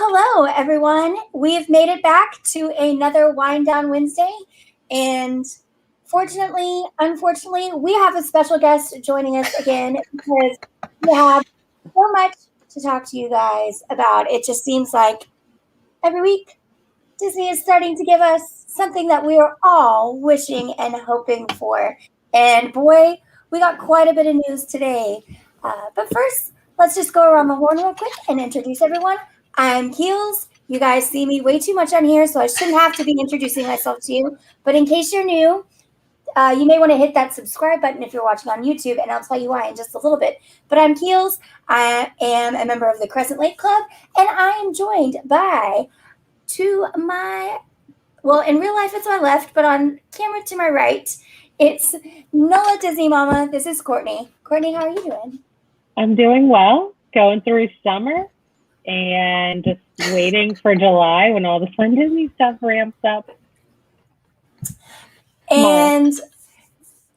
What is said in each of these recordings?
hello, everyone. We have made it back to another Wind Down Wednesday. And unfortunately, we have a special guest joining us again because we have so much to talk to you guys about. It just seems like every week Disney is starting to give us something that we are all wishing and hoping for. And boy, we got quite a bit of news today. But first, let's just go around the horn real quick and introduce everyone. I'm Keels. You guys see me way too much on here, so I shouldn't have to be introducing myself to you. But in case you're new, you may want to hit that subscribe button if you're watching on YouTube, and I'll tell you why in just a little bit. But I'm Keels. I am a member of the Crescent Lake Club, and I am joined by in real life it's my left, but on camera to my right, it's Nola Disney Mama. This is Courtney. Courtney, how are you doing? I'm doing well, going through summer and just waiting for July when all the fun Disney stuff ramps up. And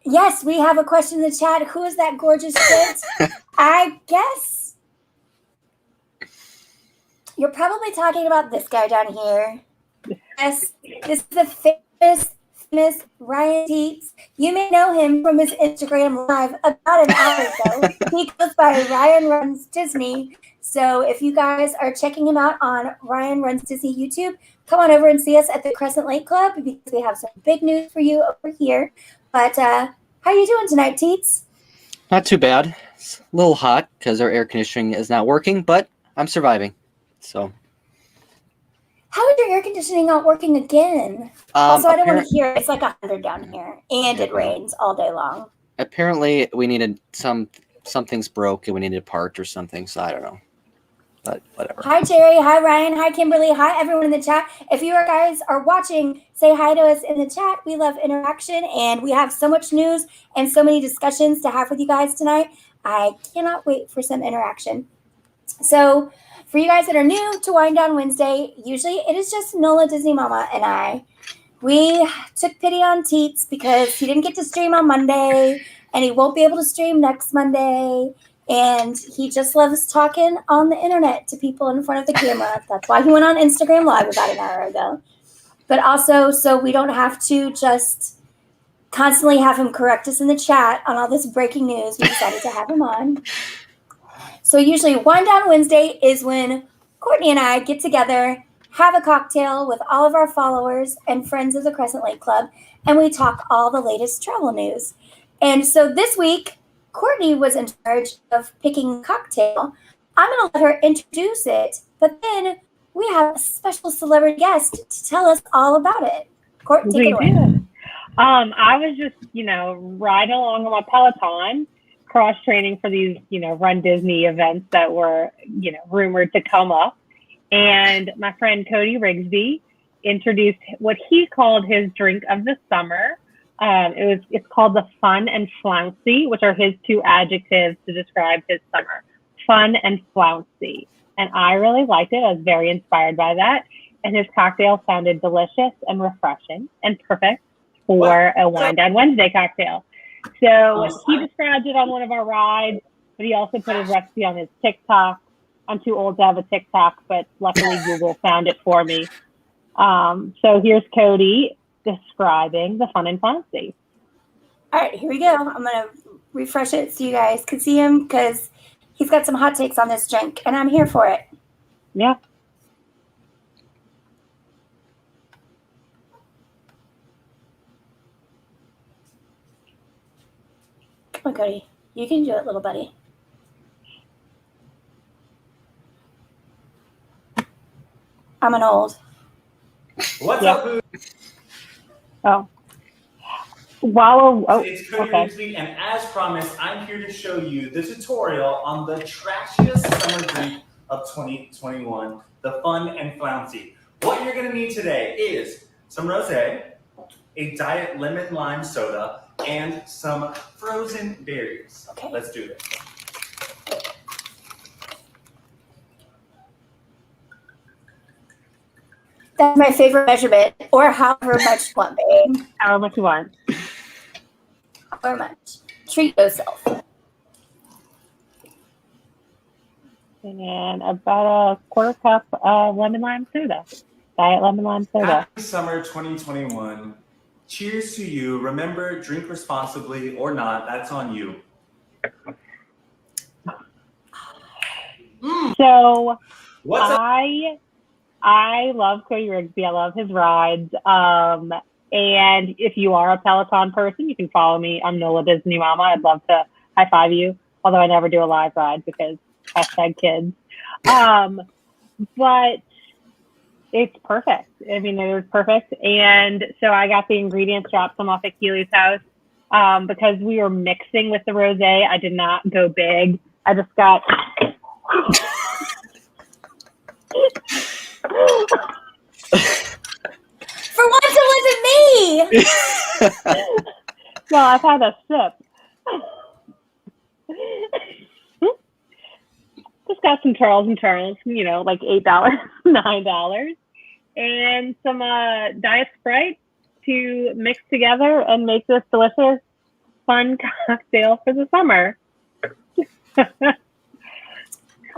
yes, we have a question in the chat. Who is that gorgeous kid? I guess you're probably talking about this guy down here. Yes, this is the famous Ryan Teets. You may know him from his Instagram live about an hour ago. He goes by Ryan Runs Disney. So if you guys are checking him out on Ryan Runs Disney YouTube, come on over and see us at the Crescent Lake Club because we have some big news for you over here. But how are you doing tonight, Teets? Not too bad. It's a little hot because our air conditioning is not working, but I'm surviving. So. How is your air conditioning not working again? Also, I don't want to hear it. It's like 100 down here, and it rains all day long. Apparently, we needed something's broke, and we needed a part or something, so I don't know. But whatever. Hi, Jerry. Hi, Ryan. Hi, Kimberly. Hi, everyone in the chat. If you guys are watching, say hi to us in the chat. We love interaction, and we have so much news and so many discussions to have with you guys tonight. I cannot wait for some interaction. So, for you guys that are new to Wind Down Wednesday, usually it is just Nola Disney Mama and I. We took pity on Teets because he didn't get to stream on Monday, and he won't be able to stream next Monday. And he just loves talking on the internet to people in front of the camera. That's why he went on Instagram Live about an hour ago. But also, so we don't have to just constantly have him correct us in the chat on all this breaking news, we decided to have him on. So usually Wind Down Wednesday is when Courtney and I get together, have a cocktail with all of our followers and friends of the Crescent Lake Club, and we talk all the latest travel news. And so this week, Courtney was in charge of picking a cocktail. I'm going to let her introduce it, but then we have a special celebrity guest to tell us all about it. Courtney, take it away. I was just, riding along on my Peloton, cross-training for these, Run Disney events that were, rumored to come up. And my friend Cody Rigsby introduced what he called his drink of the summer. It's called the Fun and Flouncy, which are his two adjectives to describe his summer. Fun and flouncy. And I really liked it. I was very inspired by that. And his cocktail sounded delicious and refreshing and perfect for a Wind Down Wednesday cocktail. So he described it on one of our rides, but he also put his recipe on his TikTok. I'm too old to have a TikTok, but luckily Google found it for me. So here's Cody describing the Fun and Flouncy. All right, here we go. I'm going to refresh it so you guys can see him because he's got some hot takes on this drink, and I'm here for it. Yeah. Come on, Cody. You can do it, little buddy. I'm an old. What's up? Oh. Wow. It's Cody Rigsby, and as promised, I'm here to show you the tutorial on the trashiest summer drink of 2021, the Fun and Flouncy. What you're going to need today is some rosé, a diet lemon lime soda, and some frozen berries. Okay. Let's do this. That's my favorite measurement, or however much you want, babe. However much you want. However much. Treat yourself. and about a quarter cup of lemon lime soda. Diet lemon lime soda. Happy summer 2021. Cheers to you. Remember, drink responsibly or not. That's on you. So What's up? I love Cody Rigsby. I love his rides. And if you are a Peloton person, you can follow me. I'm Nola Disney Mama. I'd love to high five you, although I never do a live ride because #kids. But it's perfect. I mean, it was perfect. And so I got the ingredients, dropped some off at Keely's house because we were mixing with the rosé. I did not go big. I just got... For once, it wasn't me. Well, I've had a sip. Just got some Charles and Charles, like $8, $9, and some Diet Sprite to mix together and make this delicious, fun cocktail for the summer. I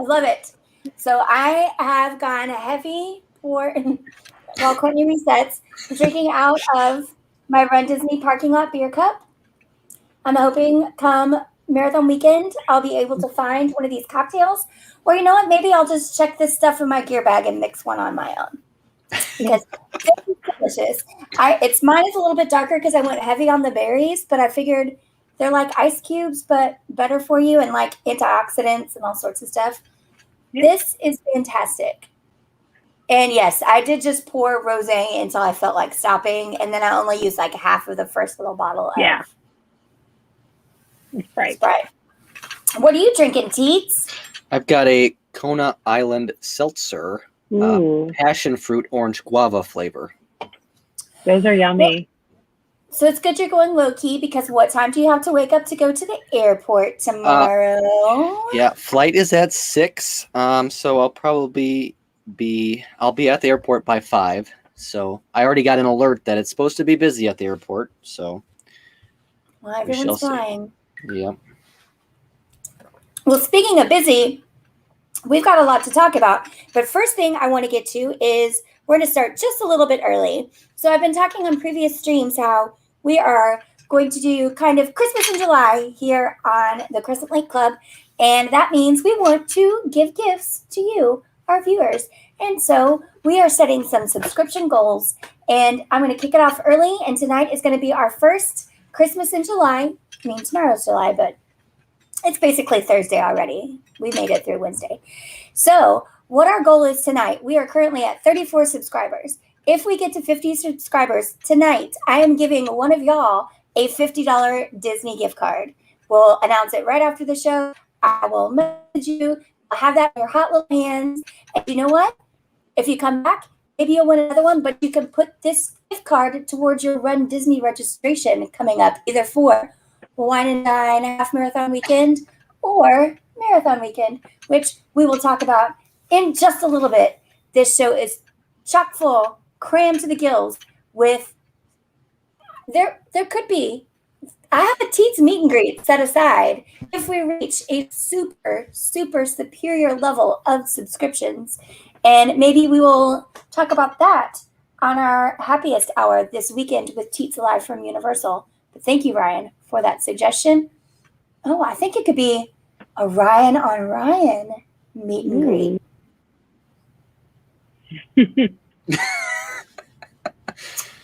love it. So I have gone heavy while Courtney resets, drinking out of my RunDisney parking lot beer cup. I'm hoping come marathon weekend, I'll be able to find one of these cocktails. Or you know what? Maybe I'll just check this stuff in my gear bag and mix one on my own. Because it's delicious. Mine is a little bit darker because I went heavy on the berries, but I figured they're like ice cubes, but better for you and like antioxidants and all sorts of stuff. This is fantastic. And yes, I did just pour rosé until I felt like stopping. And then I only used like half of the first little bottle of Sprite. What are you drinking, Teets? I've got a Kona Island Seltzer, passion fruit orange guava flavor. Those are yummy. So it's good you're going low key because what time do you have to wake up to go to the airport tomorrow? Yeah, flight is at 6. So I'll probably I'll be at the airport by 5. So I already got an alert that it's supposed to be busy at the airport. So everyone's flying. Yeah. Well, speaking of busy, we've got a lot to talk about. But first thing I want to get to is we're going to start just a little bit early. So I've been talking on previous streams how we are going to do kind of Christmas in July here on the Crescent Lake Club. And that means we want to give gifts to you, our viewers. And so we are setting some subscription goals. And I'm going to kick it off early. And tonight is going to be our first Christmas in July. I mean, tomorrow's July, but it's basically Thursday already. We made it through Wednesday. So what our goal is tonight, we are currently at 34 subscribers. If we get to 50 subscribers tonight, I am giving one of y'all a $50 Disney gift card. We'll announce it right after the show. I will message you. I'll have that in your hot little hands. And you know what? If you come back, maybe you'll win another one, but you can put this gift card towards your RunDisney registration coming up, either for Wine and Dine Half Marathon Weekend or Marathon Weekend, which we will talk about in just a little bit. This show is chock full, crammed to the gills with, there could be, I have a Teets meet and greet set aside if we reach a super, super superior level of subscriptions. And maybe we will talk about that on our happiest hour this weekend with Teets Live from Universal. But thank you, Ryan, for that suggestion. Oh, I think it could be a Ryan on Ryan meet and greet.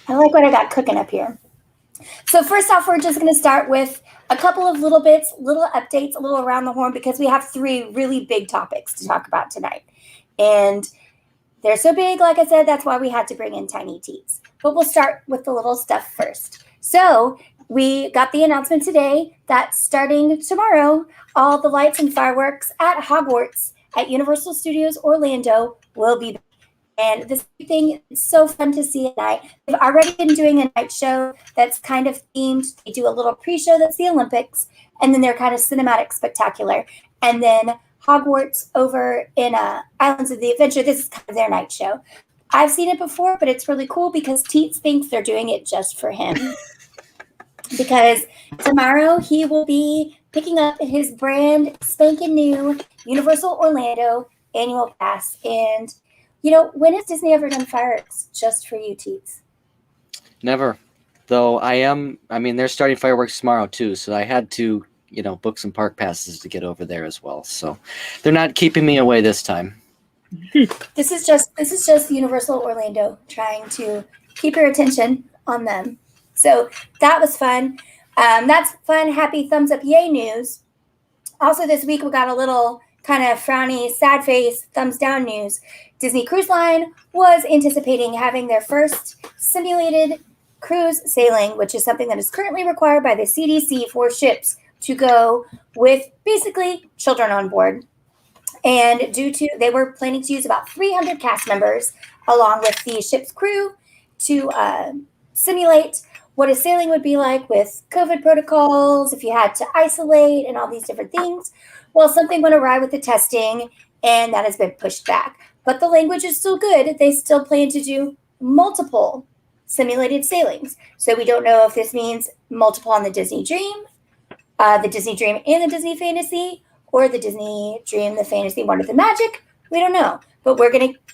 I like what I got cooking up here. So first off, we're just going to start with a couple of little bits, little updates, a little around the horn, because we have 3 really big topics to talk about tonight. And they're so big, like I said, that's why we had to bring in Tiny Teets. But we'll start with the little stuff first. So we got the announcement today that starting tomorrow, all the lights and fireworks at Hogwarts at Universal Studios Orlando will be back. And this thing is so fun to see at night. They've already been doing a night show that's kind of themed. They do a little pre-show that's the Olympics, and then they're kind of cinematic spectacular. And then Hogwarts over in Islands of the Adventure, this is kind of their night show. I've seen it before, but it's really cool because Teets thinks they're doing it just for him. Because tomorrow he will be picking up his brand spanking new Universal Orlando annual pass. And, when has Disney ever done fireworks just for you, Teets? Never. Though they're starting fireworks tomorrow too, so I had to, book some park passes to get over there as well. So they're not keeping me away this time. This is just Universal Orlando trying to keep your attention on them. So that was fun. That's fun, happy, thumbs up, yay news. Also this week we got a little kind of frowny, sad face, thumbs down news. Disney Cruise Line was anticipating having their first simulated cruise sailing, which is something that is currently required by the CDC for ships to go with basically children on board. And they were planning to use about 300 cast members along with the ship's crew to simulate what a sailing would be like with COVID protocols, if you had to isolate and all these different things. Well, something went awry with the testing, and that has been pushed back. But the language is still good. They still plan to do multiple simulated sailings. So we don't know if this means multiple on the Disney Dream and the Disney Fantasy, or the Disney Dream, the Fantasy, Wonder, the Magic. We don't know. But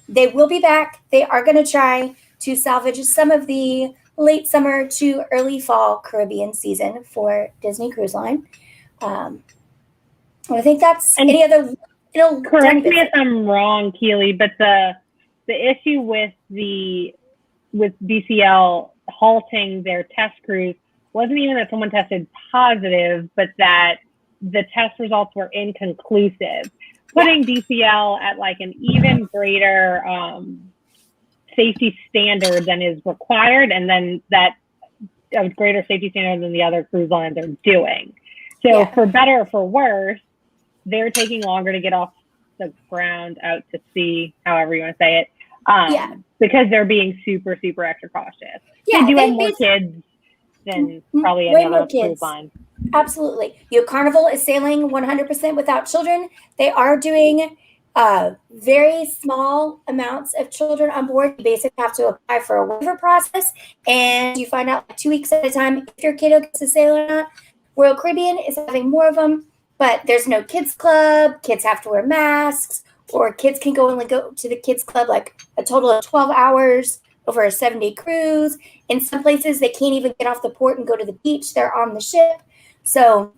they will be back. They are going to try to salvage some of the late summer to early fall Caribbean season for Disney Cruise Line. I think that's any other. Correct me if I'm wrong, Keely, but the issue with DCL halting their test cruise wasn't even that someone tested positive, but that the test results were inconclusive, putting DCL at like an even greater safety standard than is required, and then that a greater safety standard than the other cruise lines are doing. So for better or for worse, they're taking longer to get off the ground, out to sea, however you want to say it, because they're being super, super extra cautious. Yeah, they do have more kids than probably any other cruise line. Absolutely. Carnival is sailing 100% without children. They are doing very small amounts of children on board. You basically have to apply for a waiver process, and you find out 2 weeks at a time if your kiddo gets to sail or not. Royal Caribbean is having more of them, but there's no kids club. Kids have to wear masks, or kids can only go to the kids club like a total of 12 hours over a 7-day cruise. In some places, they can't even get off the port and go to the beach. They're on the ship. So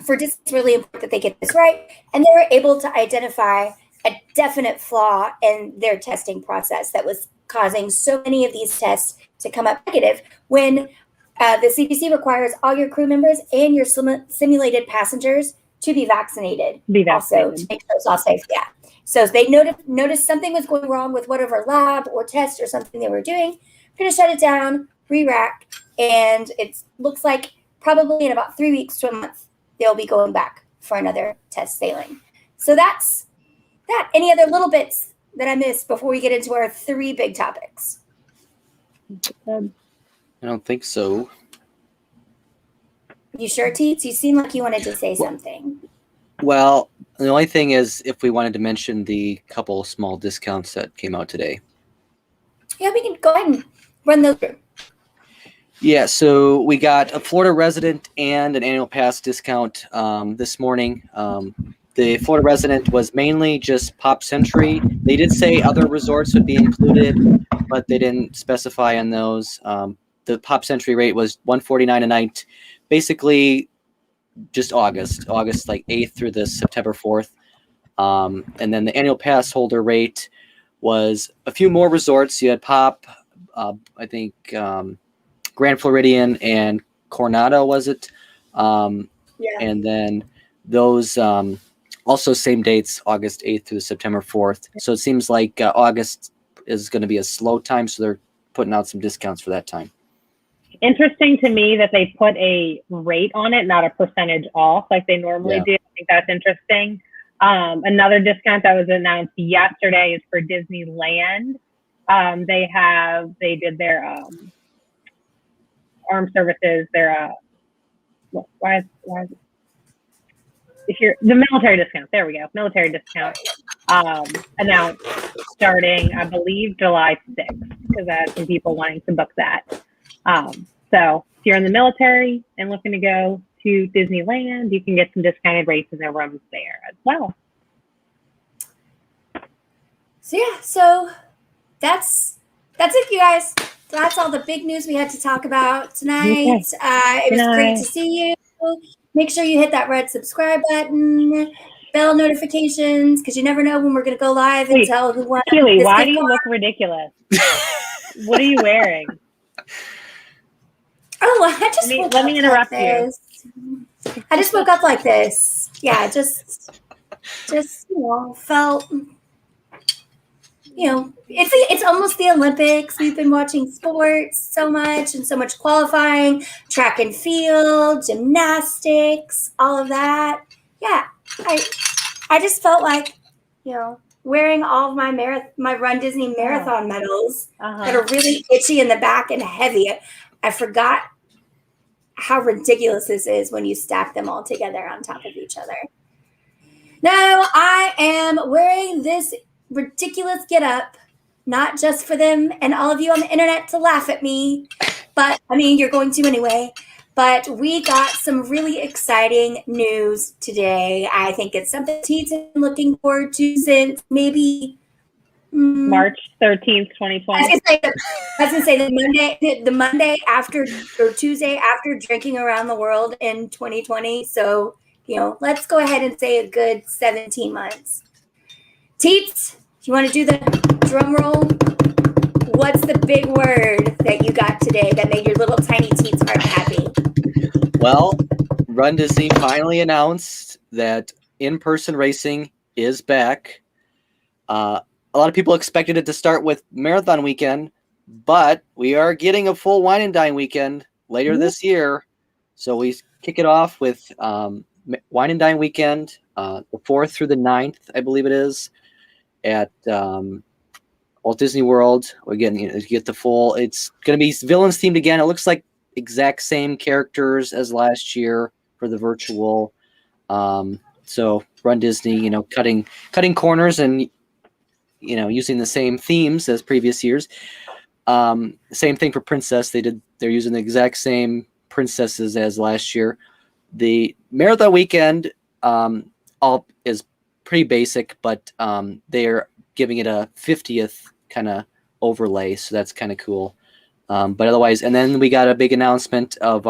for Disney, it's really important that they get this right. And they were able to identify a definite flaw in their testing process that was causing so many of these tests to come up negative when the CDC requires all your crew members and your simulated passengers to be vaccinated. Also to make sure it's all safe. Yeah. So if they noticed something was going wrong with whatever lab or test or something they were doing, we're going to shut it down, re-rack, and it looks like probably in about 3 weeks to a month, they'll be going back for another test sailing. So that's that. Any other little bits that I missed before we get into our 3 big topics? I don't think so. You sure, Teets? You seem like you wanted to say something. Well, the only thing is if we wanted to mention the couple small discounts that came out today. Yeah, we can go ahead and run those through. Yeah, so we got a Florida resident and an annual pass discount this morning. The Florida resident was mainly just Pop Century. They did say other resorts would be included, but they didn't specify on those. The Pop Century rate was $149 a night, basically just August like 8th through the September 4th. And then the annual pass holder rate was a few more resorts. You had Pop, I think Grand Floridian and Coronado, was it? And then those also same dates, August 8th through September 4th. So it seems like August is going to be a slow time, so they're putting out some discounts for that time. Interesting to me that they put a rate on it, not a percentage off like they normally do. I think that's interesting. Another discount that was announced yesterday is for Disneyland. They did their armed services, their why is it? If you're the military discount, there we go. Military discount announced starting, I believe, July 6th, because I had some people wanting to book that. So if you're in the military and looking to go to Disneyland, you can get some discounted rates in their rooms there as well. So yeah, so that's it, you guys. That's all the big news we had to talk about tonight. It was great to see you. Make sure you hit that red subscribe button, bell notifications, because you never know when we're going to go live and tell who won. Keely, why do you look ridiculous? What are you wearing? Oh, I just woke let up me interrupt like this. I just woke up like this. Yeah, just felt. It's almost the Olympics. We've been watching sports so much and so much qualifying, track and field, gymnastics, all of that. Yeah, I just felt like, wearing all of my RunDisney marathon medals that are really itchy in the back and heavy. I forgot how ridiculous this is when you stack them all together on top of each other. Now I am wearing this ridiculous get up, not just for them and all of you on the internet to laugh at me, but I mean, you're going to anyway. But we got some really exciting news today. I think it's something Teens have been looking forward to since maybe March 13th, 2020. I was gonna say the Monday after or Tuesday after drinking around the world in 2020. So, let's go ahead and say a good 17 months. Teets, do you want to do the drum roll? What's the big word that you got today that made your little tiny teets heart happy? Well, RunDisney finally announced that in-person racing is back. A lot of people expected it to start with Marathon Weekend, but we are getting a full Wine and Dine Weekend later this year. So we kick it off with Wine and Dine Weekend, the 4th through the 9th, I believe it is, at Walt Disney World. Again, you get the full. It's going to be villains themed again. It looks like exact same characters as last year for the virtual. So RunDisney, cutting corners and using the same themes as previous years. Same thing for Princess. They're using the exact same princesses as last year. The Marathon Weekend all is pretty basic, but they're giving it a 50th kind of overlay, so that's kind of cool. But otherwise, and then we got a big announcement of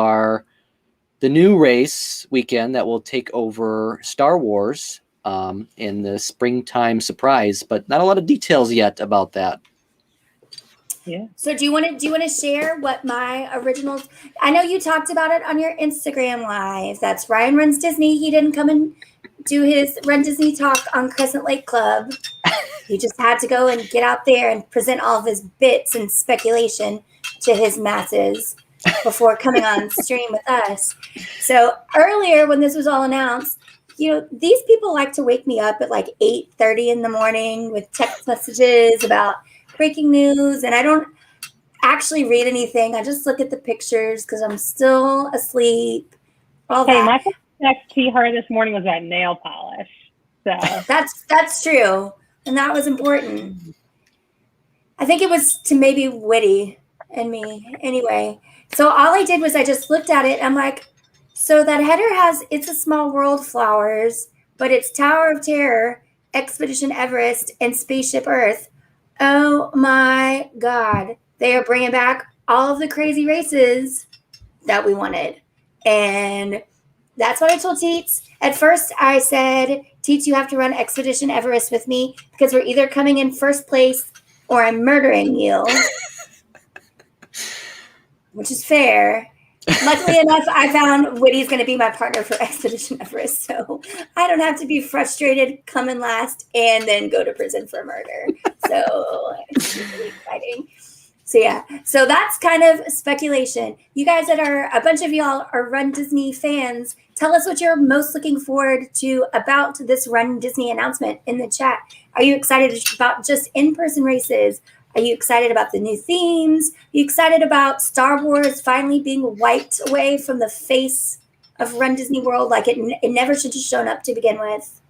the new race weekend that will take over Star Wars in the springtime surprise, but not a lot of details yet about that. Yeah. So do you want to share what my originals? I know you talked about it on your Instagram live. That's Ryan Runs Disney. He didn't come and do his Run Disney talk on Crescent Lake Club. He just had to go and get out there and present all of his bits and speculation to his masses before coming on stream with us. So earlier when this was all announced, these people like to wake me up at like 8:30 in the morning with text messages about breaking news, and I don't actually read anything. I just look at the pictures because I'm still asleep. My next to her this morning was about nail polish. So that's true, and that was important. I think it was to maybe witty and me anyway. So all I did was I just looked at it. I'm like, so that header has It's a Small World flowers, but it's Tower of Terror, Expedition Everest, and Spaceship Earth. Oh my God. They are bringing back all of the crazy races that we wanted. And that's what I told Teets. At first I said, Teets, you have to run Expedition Everest with me because we're either coming in first place or I'm murdering you. Which is fair. Luckily enough, I found Whitty's going to be my partner for Expedition Everest, so I don't have to be frustrated, come in last, and then go to prison for murder. So it's really exciting. So yeah, so that's kind of speculation. You guys a bunch of y'all are Run Disney fans. Tell us what you're most looking forward to about this Run Disney announcement in the chat. Are you excited about just in-person races? Are you excited about the new themes? Are you excited about Star Wars finally being wiped away from the face of Run Disney World like it never should have shown up to begin with?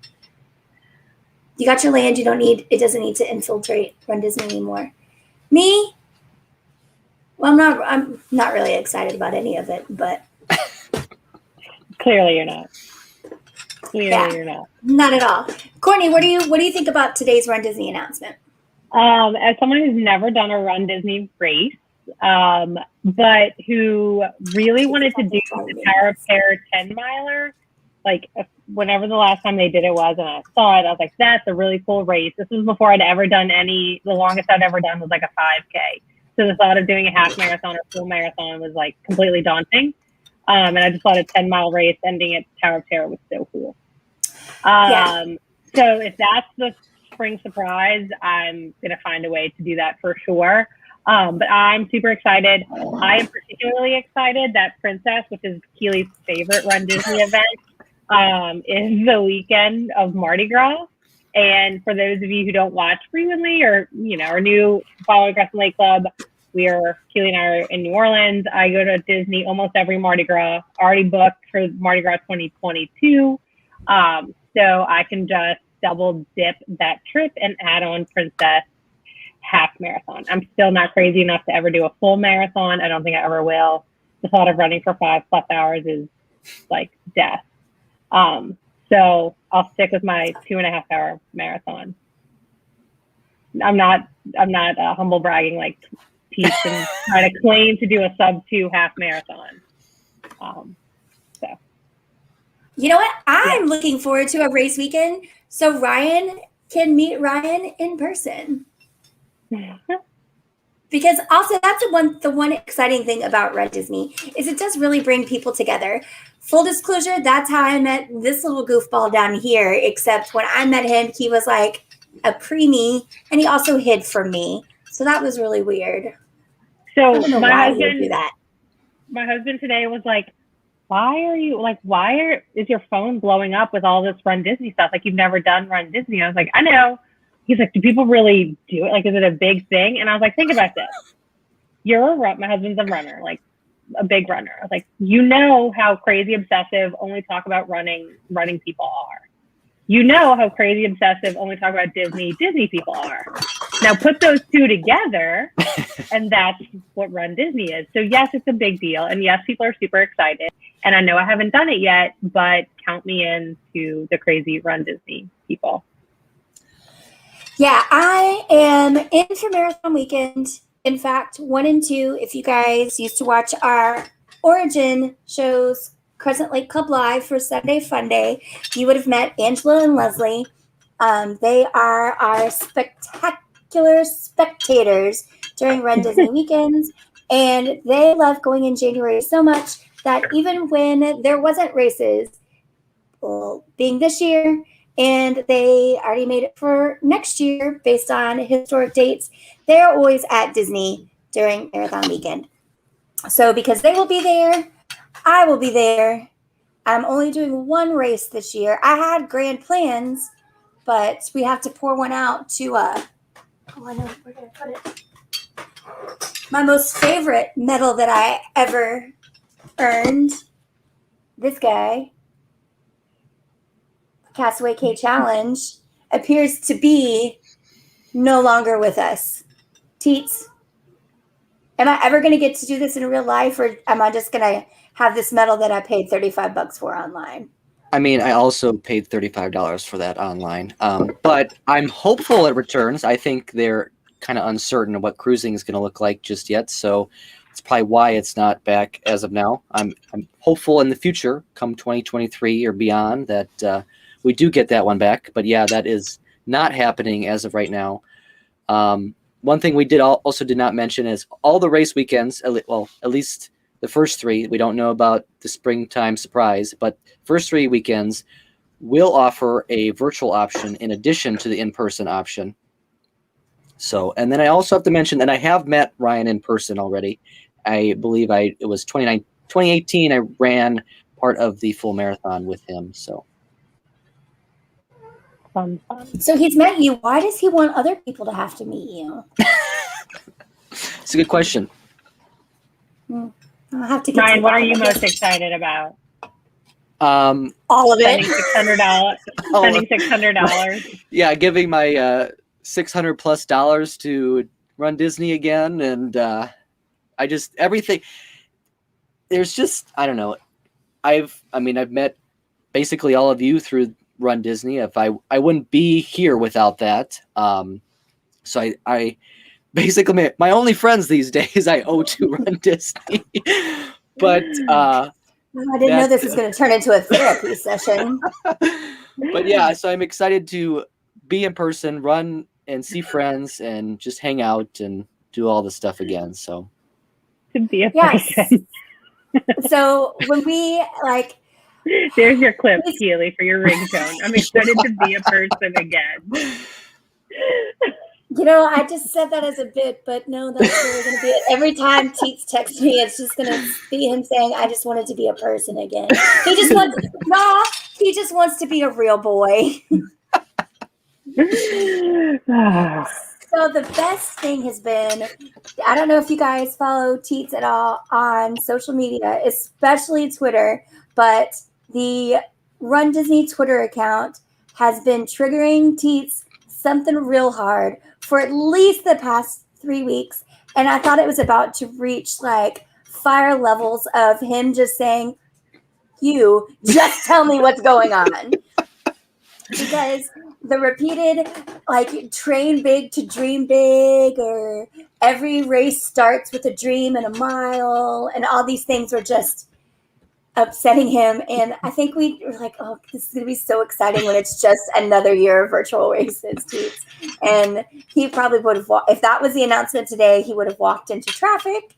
You got your land. It doesn't need to infiltrate Run Disney anymore. Me? Well, I'm not really excited about any of it, but Clearly, you're not. Yeah. You're not. Not at all. Courtney, what do you think about today's Run Disney announcement? As someone who's never done a Run Disney race, but who really wanted to do the Tower of Terror 10-miler, like whenever the last time they did it was, and I saw it, I was like, that's a really cool race. This was before I'd ever done the longest I'd ever done was like a 5K. So the thought of doing a half marathon or full marathon was like completely daunting. And I just thought a 10-mile race ending at Tower of Terror was so cool. So if that's the spring surprise, I'm going to find a way to do that for sure. But I'm super excited. I am particularly excited that Princess, which is Keely's favorite Run Disney event, is the weekend of Mardi Gras. And for those of you who don't watch frequently or, are new following Crescent Lake Club, Keely and I are in New Orleans. I go to Disney almost every Mardi Gras, already booked for Mardi Gras 2022. So I can just double dip that trip and add on Princess half marathon. I'm still not crazy enough to ever do a full marathon. I don't think I ever will. The thought of running for 5+ hours is like death. So I'll stick with my 2.5-hour marathon. I'm not humble bragging like Peach and try to claim to do a sub-2 half marathon. You know what? I'm looking forward to a race weekend so Ryan can meet Ryan in person. Because also that's the one exciting thing about Run Disney is it does really bring people together. Full disclosure, that's how I met this little goofball down here, except when I met him, he was like a preemie and he also hid from me. So that was really weird. So I don't know why he would do that. My husband today was like, is your phone blowing up with all this Run Disney stuff? Like, you've never done Run Disney. I was like, I know. He's like, do people really do it? Like, is it a big thing? And I was like, think about this. My husband's a runner, like a big runner. I was like, you know how crazy obsessive only talk about running people are. You know how crazy obsessive only talk about Disney people are. Now put those two together, and that's what Run Disney is. So yes, it's a big deal. And yes, people are super excited. And I know I haven't done it yet, but count me in to the crazy Run Disney people. Yeah, I am in for Marathon Weekend. In fact, 1 and 2, if you guys used to watch our Origin shows, Crescent Lake Club Live for Sunday Fun Day, you would have met Angela and Leslie. They are our spectacular spectators during Run Disney weekends, and they love going in January so much that even when there wasn't races, being this year, and they already made it for next year based on historic dates, they're always at Disney during Marathon Weekend. So because they will be there, I will be there. I'm only doing one race this year. I had grand plans, but we have to pour one out to, I know where did I put it? My most favorite medal that I ever earned, this guy, Castaway K Challenge, appears to be no longer with us. Teets, am I ever going to get to do this in real life, or am I just going to have this medal that I paid $35 for online? I mean, I also paid $35 for that online, but I'm hopeful it returns. I think they're kind of uncertain of what cruising is going to look like just yet, so it's probably why it's not back as of now. I'm hopeful in the future, come 2023 or beyond, that we do get that one back. But yeah, that is not happening as of right now. One thing we also did not mention is all the race weekends, well, at least the first 3, we don't know about the springtime surprise, but first 3 weekends will offer a virtual option in addition to the in-person option. So, and then I also have to mention that I have met Ryan in person already. I believe it was 2018, I ran part of the full marathon with him. So he's met you. Why does he want other people to have to meet you? It's a good question. I'll have to get Ryan, what are you most excited about? All of it. Spending $600. Yeah, giving my $600+ to Run Disney again, and everything. There's just, I don't know. I've met basically all of you through Run Disney. If I wouldn't be here without that. So I basically my only friends these days I owe to Run Disney. But I didn't know this was going to turn into a therapy session. But yeah, so I'm excited to be in person, run and see friends, and just hang out and do all the stuff again. So to be a person. So when we there's your clip, Keely, for your ringtone. I'm excited to be a person again. I just said that as a bit, but no, that's really going to be it. Every time Teets texts me, it's just going to be him saying, I just wanted to be a person again. He just wants to be a real boy. So the best thing has been, I don't know if you guys follow Teets at all on social media, especially Twitter, but the Run Disney Twitter account has been triggering Teets something real hard for at least the past 3 weeks. And I thought it was about to reach fire levels of him just saying, you just tell me what's going on. Because the repeated train big to dream big, or every race starts with a dream and a mile, and all these things were just upsetting him. And I think we were like, oh, this is going to be so exciting when it's just another year of virtual races, Teets. And he probably would have, if that was the announcement today, he would have walked into traffic.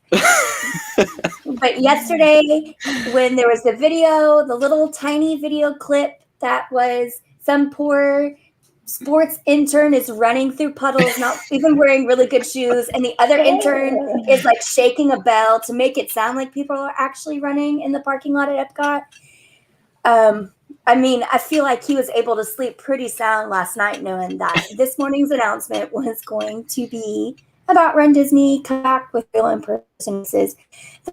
But yesterday, when there was the video, the little tiny video clip that was some poor sports intern is running through puddles, not even wearing really good shoes, and the other intern is shaking a bell to make it sound like people are actually running in the parking lot at Epcot. I feel like he was able to sleep pretty sound last night knowing that this morning's announcement was going to be about Run Disney, come back with real in-person races.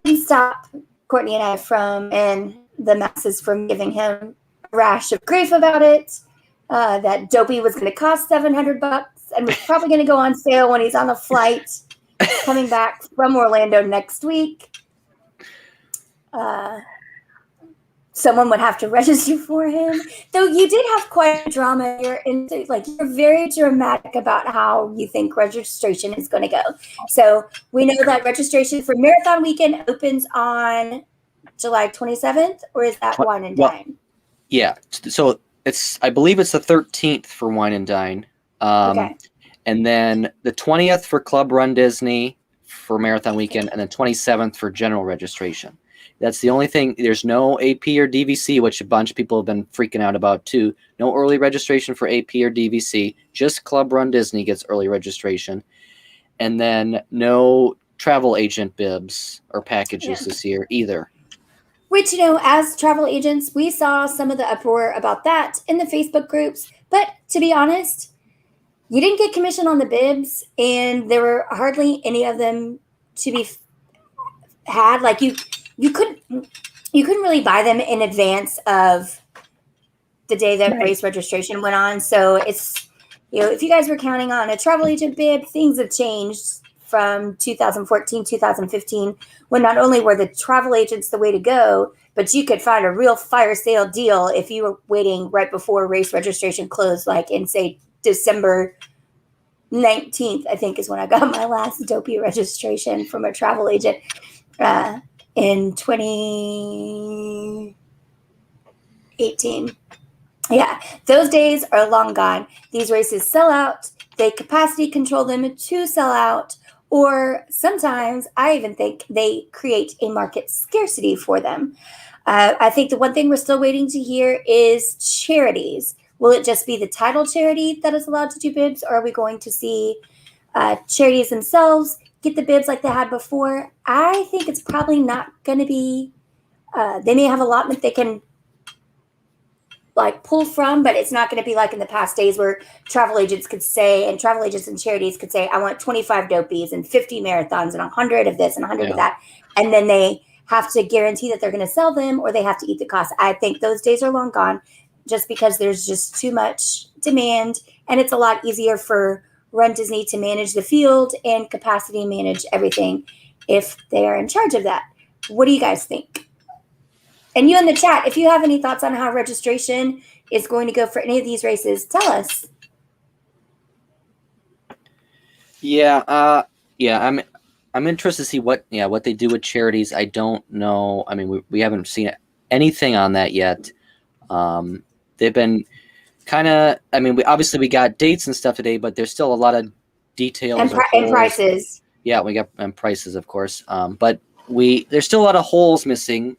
Didn't stop Courtney and I and the masses from giving him a rash of grief about it. That Dopey was going to cost $700 and was probably going to go on sale when he's on a flight coming back from Orlando next week. Someone would have to register for him. Though you did have quite a drama here, and you're very dramatic about how you think registration is going to go. So we know that registration for Marathon Weekend opens on July 27th, or is that Wine and Dine? Yeah. So I believe it's the 13th for Wine and Dine. Okay. And then the 20th for Club Run Disney for Marathon Weekend, and then 27th for general registration. That's the only thing. There's no AP or DVC, which a bunch of people have been freaking out about too. No early registration for AP or DVC. Just Club Run Disney gets early registration. And then no travel agent bibs or packages this year either. Which, as travel agents, we saw some of the uproar about that in the Facebook groups. But to be honest, you didn't get commission on the bibs, and there were hardly any of them to be had. You couldn't really buy them in advance of the day that race registration went on. So it's, if you guys were counting on a travel agent bib, things have changed from 2014, 2015, when not only were the travel agents the way to go, but you could find a real fire sale deal if you were waiting right before race registration closed, in, say, December 19th, I think is when I got my last Dopey registration from a travel agent in 2018. Yeah, those days are long gone. These races sell out. They capacity control them to sell out. Or sometimes I even think they create a market scarcity for them. I think the one thing we're still waiting to hear is charities. Will it just be the title charity that is allowed to do bibs, or are we going to see charities themselves get the bibs like they had before? I think it's probably not going to be. They may have allotment they can pull from, but it's not going to be like in the past days where travel agents and charities could say, I want 25 Dopies and 50 marathons and 100 of this and 100 of that. And then they have to guarantee that they're going to sell them, or they have to eat the cost. I think those days are long gone, just because there's just too much demand, and it's a lot easier for Run Disney to manage the field and capacity manage everything if they are in charge of that. What do you guys think? And you in the chat, if you have any thoughts on how registration is going to go for any of these races, tell us. Yeah, I'm interested to see what they do with charities. I don't know. I mean, we haven't seen anything on that yet. They've been kind of. I mean, we got dates and stuff today, but there's still a lot of details And prices. Yeah, we got prices, of course. But there's still a lot of holes missing.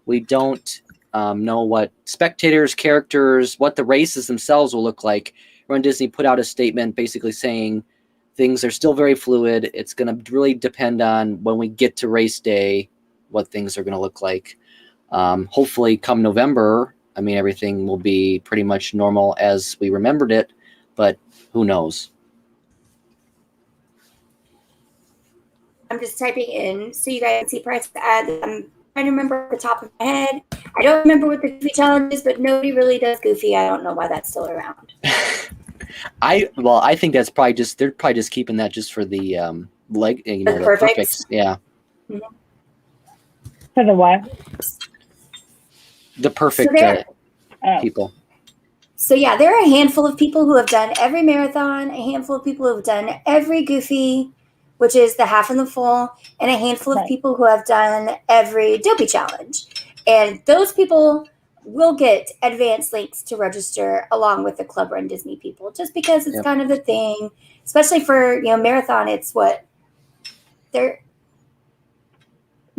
We don't know what spectators, characters, what the races themselves will look like. RunDisney put out a statement basically saying things are still very fluid. It's going to really depend on when we get to race day, what things are going to look like. Hopefully, come November, I mean, everything will be pretty much normal as we remembered it, but who knows? I'm just typing in so you guys can see price ads. I'm trying to remember off the top of my head. I don't remember what the Goofy challenge is, but nobody really does Goofy. I don't know why that's still around. I think that's probably they're probably just keeping that just for the the perfects. Yeah. Mm-hmm. For the what? The perfect people. So yeah, there are a handful of people who have done every marathon, a handful of people who have done every Goofy, which is the half and the full, and a handful of people who have done every Dopey challenge. And those people will get advanced links to register along with the Club RunDisney people, just because it's kind of the thing, especially for, marathon. It's what did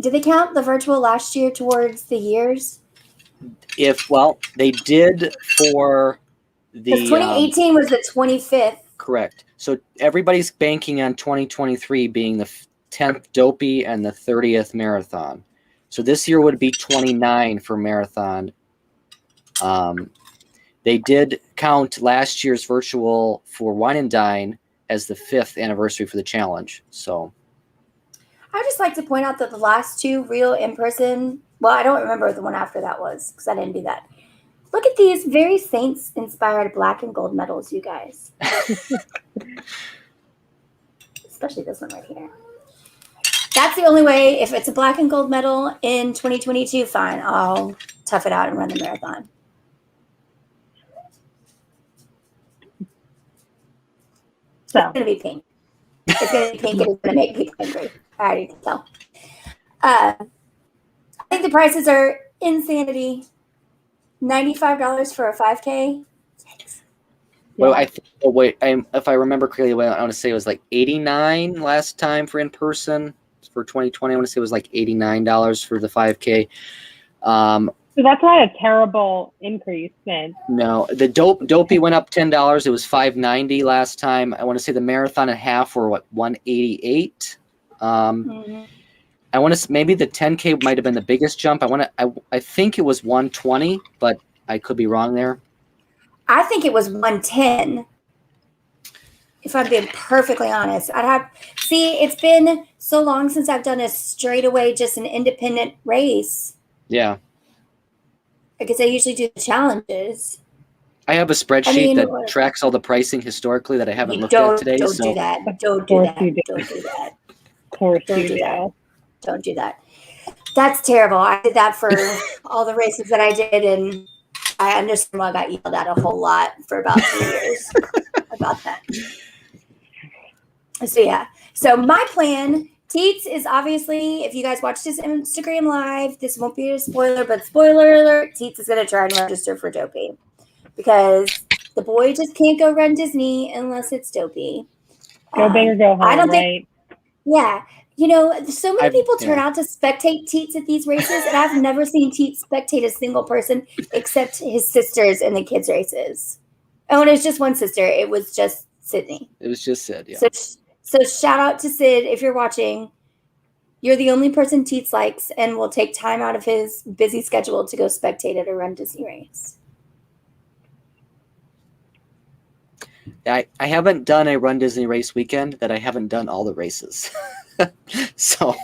they count the virtual last year towards the years? They did for the 2018 was the 25th. Correct. So everybody's banking on 2023 being the 10th Dopey and the 30th marathon. So this year would be 29 for marathon. They did count last year's virtual for Wine and Dine as the 5th anniversary for the challenge. So I would just like to point out that the last two real in-person, well, I don't remember what the one after that was because I didn't do that. Look at these very Saints-inspired black and gold medals, you guys. Especially this one right here. That's the only way. If it's a black and gold medal in 2022, fine. I'll tough it out and run the marathon. So it's going to be pink. It's going to be pink and it's going to make people angry. I already can tell. I think the prices are insanity. $95 for a 5K. Well, if I remember correctly, I want to say it was like $89 last time for in person for 2020. I want to say it was like $89 for the 5K. So that's not a terrible increase then. No, the Dopey went up $10. It was $590 last time. I want to say the marathon and half were $188. I want to maybe the 10K might have been the biggest jump. I think it was $120, but I could be wrong there. I think it was $110. If I'm being perfectly honest, it's been so long since I've done a straightaway, just an independent race. Yeah. Because I usually do the challenges. I have a spreadsheet that tracks all the pricing historically that I haven't looked at today. Don't do that. Don't do that. Don't do that. Of course you do. Don't do that. That's terrible. I did that for all the races that I did, and I understand why I got yelled at a whole lot for about 3 years about that. So yeah. So my plan, Teets, is obviously, if you guys watch this Instagram live, this won't be a spoiler, but spoiler alert, Teets is going to try and register for Dopey because the boy just can't go RunDisney unless it's Dopey. Go big or go home, I don't right? Yeah. So many people turn out to spectate Teets at these races, and I've never seen Teets spectate a single person except his sisters in the kids' races. Oh, and it was just one sister. It was just Sydney. It was just Sid, yeah. So shout out to Sid if you're watching. You're the only person Teets likes and will take time out of his busy schedule to go spectate at a RunDisney race. I haven't done a RunDisney race weekend that I haven't done all the races. So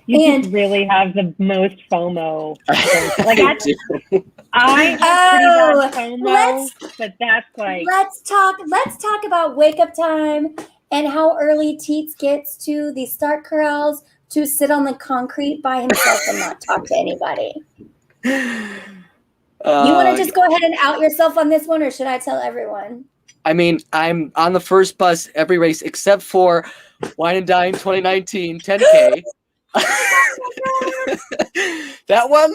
you just really have the most FOMO. Like I have pretty bad FOMO, but that's like let's talk about wake up time and how early Teets gets to the start corrals to sit on the concrete by himself and not talk to anybody? You want to just go ahead and out yourself on this one, or should I tell everyone? I mean, I'm on the first bus every race except for Wine and Dine 2019 10K. That one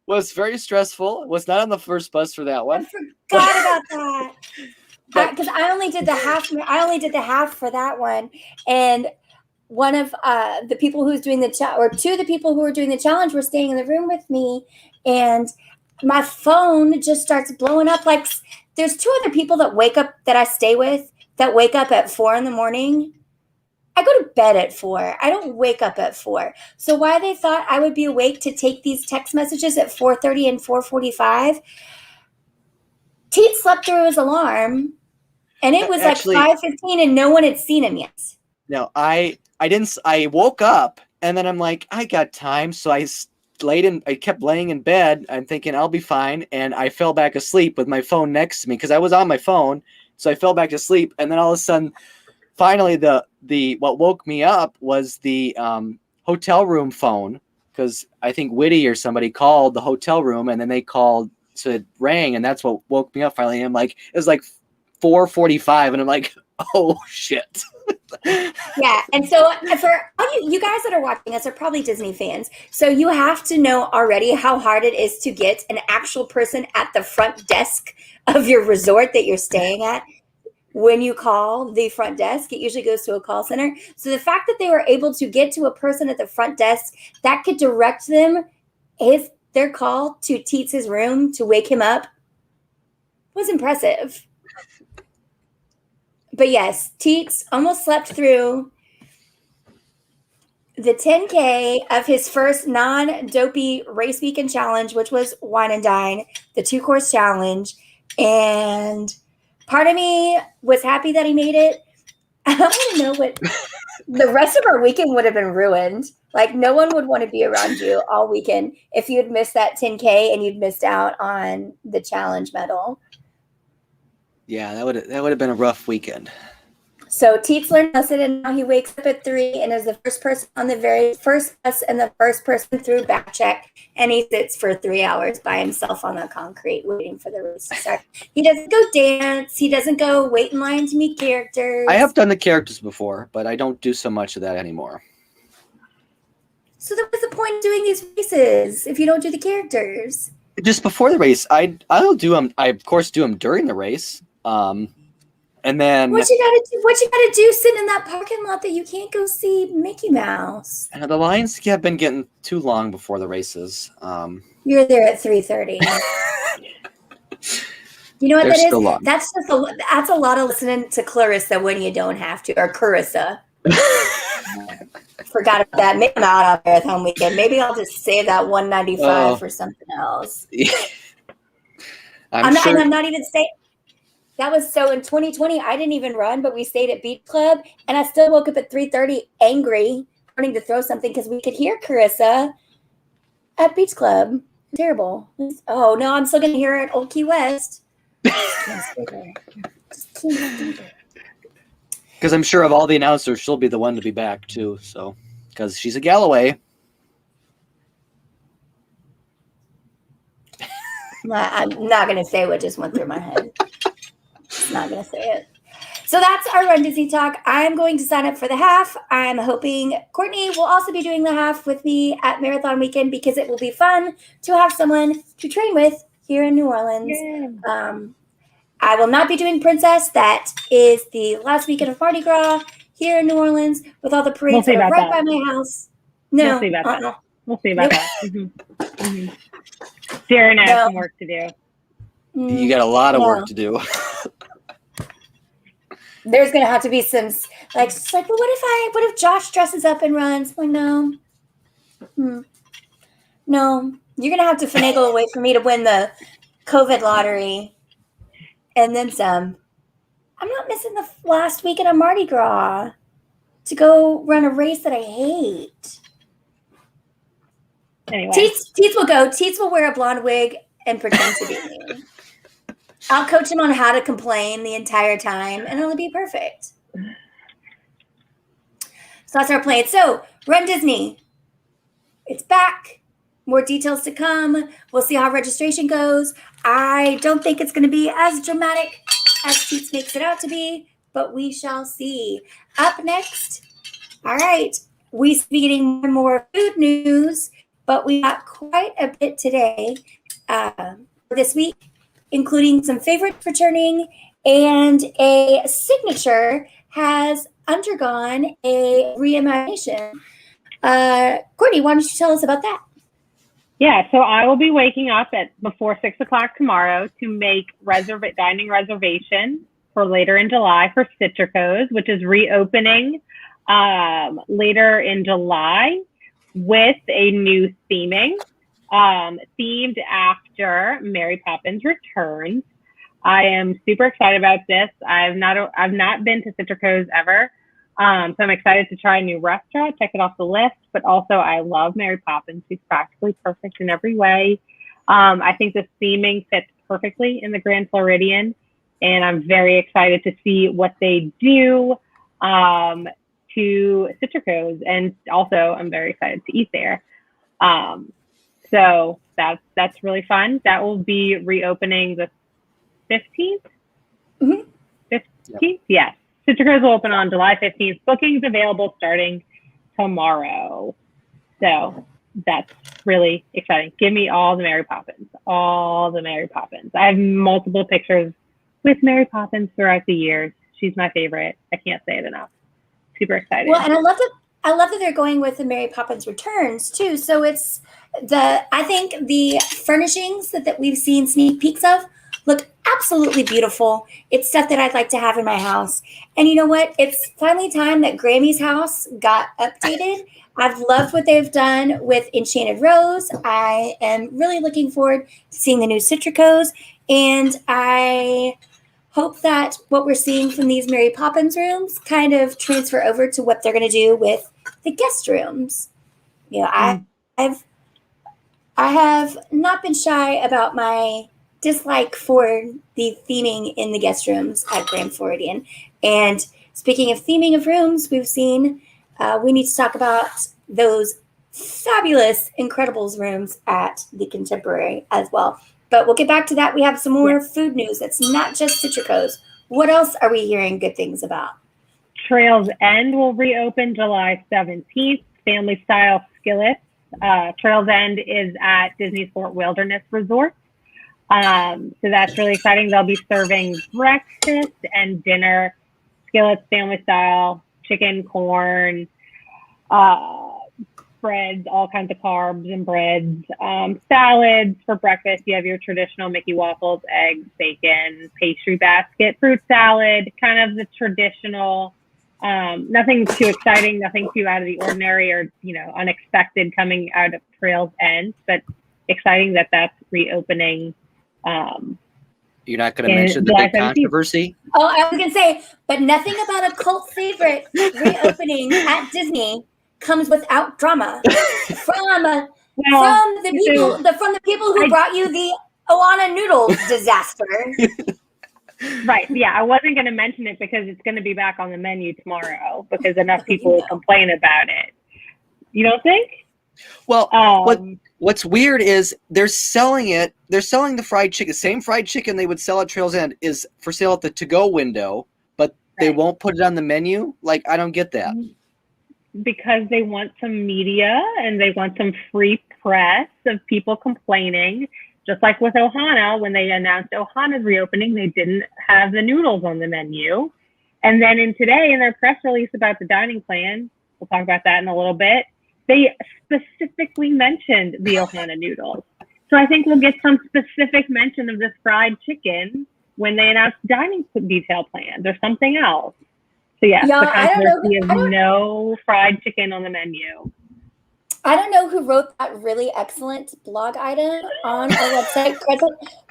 was very stressful. Was not on the first bus for that one. I forgot about that. Because I only did the half. I only did the half for that one, and one of the people who's doing the or two of the people who were doing the challenge were staying in the room with me, and my phone just starts blowing up. Like, there's two other people that I stay with that wake up at 4 a.m. I go to bed at 4. I don't wake up at 4. So why they thought I would be awake to take these text messages at 4:30 and 4:45? Teet slept through his alarm, and it was Actually, like 5:15, and no one had seen him yet. No, I didn't. I woke up and then I'm like, I got time, so I kept laying in bed. I'm thinking I'll be fine, and I fell back asleep with my phone next to me because I was on my phone. So I fell back to sleep, and then all of a sudden, finally, the what woke me up was the hotel room phone, because I think Whitty or somebody called the hotel room, and then they called, so it rang, and that's what woke me up finally. And I'm like, it was like 4:45, and I'm like, oh shit. Yeah, and so for all you guys that are watching us are probably Disney fans, so you have to know already how hard it is to get an actual person at the front desk of your resort that you're staying at. When you call the front desk, it usually goes to a call center. So the fact that they were able to get to a person at the front desk that could direct them their call to Teets' room to wake him up was impressive. But yes, Teets almost slept through the 10K of his first non-dopey race weekend challenge, which was Wine and Dine, the 2-course challenge. And part of me was happy that he made it. I want to know what the rest of our weekend would have been ruined. Like, no one would want to be around you all weekend if you'd missed that 10K and you'd missed out on the challenge medal. Yeah, that would have been a rough weekend. So Teets learned lesson, and now he wakes up at 3 and is the first person on the very first bus and the first person through back check, and he sits for 3 hours by himself on the concrete waiting for the race to start. He doesn't go dance. He doesn't go wait in line to meet characters. I have done the characters before, but I don't do so much of that anymore. So then what's the point of doing these races if you don't do the characters? Just before the race, I'll do them. I of course do them during the race. And then what you gotta do sitting in that parking lot that you can't go see Mickey Mouse? And the lines have been getting too long before the races. You're there at 3:30. You know what that is? Long. That's a lot of listening to Clarissa when you don't have to, or Clarissa. Forgot about that. Maybe I'm out there at home weekend. Maybe I'll just save that $195 for something else. I'm not even saying. That was so in 2020, I didn't even run, but we stayed at Beach Club, and I still woke up at 3:30 angry, wanting to throw something because we could hear Carissa at Beach Club. Terrible. Oh, no, I'm still going to hear her at Old Key West. Because I'm sure of all the announcers, she'll be the one to be back, too. So, because she's a Galloway. I'm not going to say what just went through my head. Not going to say it. So that's our Run Disney talk. I'm going to sign up for the half. I'm hoping Courtney will also be doing the half with me at Marathon Weekend because it will be fun to have someone to train with here in New Orleans. Yeah. I will not be doing Princess. That is the last weekend of Mardi Gras here in New Orleans with all the parades that are right by my house. No. We'll see about that. We'll see about that. Mm-hmm. Mm-hmm. Sarah and I have some work to do. You got a lot of work to do. There's gonna have to be some well, what if Josh dresses up and runs? Like, no, no, you're gonna have to finagle a way for me to win the COVID lottery, and then some. I'm not missing the last weekend of Mardi Gras to go run a race that I hate. Anyway, Teets will go. Teets will wear a blonde wig and pretend to be me. I'll coach him on how to complain the entire time, and it'll be perfect. So that's our plan. So Run Disney, it's back. More details to come. We'll see how registration goes. I don't think it's going to be as dramatic as Teats makes it out to be, but we shall see. Up next, all right, we be getting more and more food news, but we got quite a bit today this week, including some favorites returning, and a signature has undergone a reimagination. Courtney, why don't you tell us about that? Yeah, so I will be waking up before 6 o'clock tomorrow to make dining reservation for later in July for Citrico's, which is reopening later in July with a new theming, themed after Mary Poppins Returns. I am super excited about this. I've not been to Citrico's ever. So I'm excited to try a new restaurant, check it off the list, but also I love Mary Poppins. She's practically perfect in every way. I think the theming fits perfectly in the Grand Floridian, and I'm very excited to see what they do to Citrico's, and also I'm very excited to eat there. So that's really fun. That will be reopening the 15th? Mm-hmm. 15th? Yep. Yes. Citrico's will open on July 15th. Bookings available starting tomorrow. So that's really exciting. Give me all the Mary Poppins. All the Mary Poppins. I have multiple pictures with Mary Poppins throughout the years. She's my favorite. I can't say it enough. Super excited. Well, and I love that they're going with the Mary Poppins Returns too. So I think the furnishings that we've seen sneak peeks of look absolutely beautiful. It's stuff that I'd like to have in my house. And you know what? It's finally time that Grammy's house got updated. I've loved what they've done with Enchanted Rose. I am really looking forward to seeing the new Citrico's. And I hope that what we're seeing from these Mary Poppins rooms kind of transfer over to what they're going to do with the guest rooms. You know, I have not been shy about my dislike for the theming in the guest rooms at Grand Floridian. And speaking of theming of rooms, we've seen, we need to talk about those fabulous Incredibles rooms at the Contemporary as well. But we'll get back to that. We have some more food news that's not just Citrico's. What else are we hearing good things about? Trails End will reopen July 17th, family style skillets. Trails End is at Disney's Fort Wilderness Resort. So that's really exciting. They'll be serving breakfast and dinner, skillets, family style, chicken, corn, breads, all kinds of carbs and breads, salads for breakfast. You have your traditional Mickey waffles, eggs, bacon, pastry basket, fruit salad, kind of the traditional, nothing too exciting, nothing too out of the ordinary or, unexpected coming out of Trails End, but exciting that that's reopening. You're not going to mention the big controversy? Oh, I was going to say, but nothing about a cult favorite reopening at Disney comes without drama from the people who brought you the Ohana noodle disaster. Right. Yeah, I wasn't going to mention it because it's going to be back on the menu tomorrow because enough people will complain about it. You don't think? Well, what's weird is they're selling the fried chicken, same fried chicken they would sell at Trails End is for sale at the to-go window, but they won't put it on the menu. Like, I don't get that. Because they want some media and they want some free press of people complaining. Just like with Ohana, when they announced Ohana's reopening, they didn't have the noodles on the menu. And then in their press release about the dining plan, we'll talk about that in a little bit, they specifically mentioned the Ohana noodles. So I think we'll get some specific mention of this fried chicken when they announce dining detail plans or something else. So yes, the controversy of no fried chicken on the menu. I don't know who wrote that really excellent blog item on our website,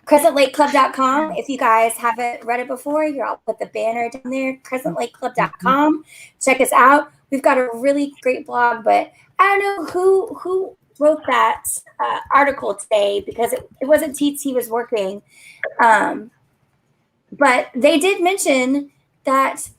crescentlakeclub.com. If you guys haven't read it before, I'll put the banner down there, crescentlakeclub.com. Check us out. We've got a really great blog, but I don't know who wrote that article today because it wasn't Teets, he was working. But they did mention that,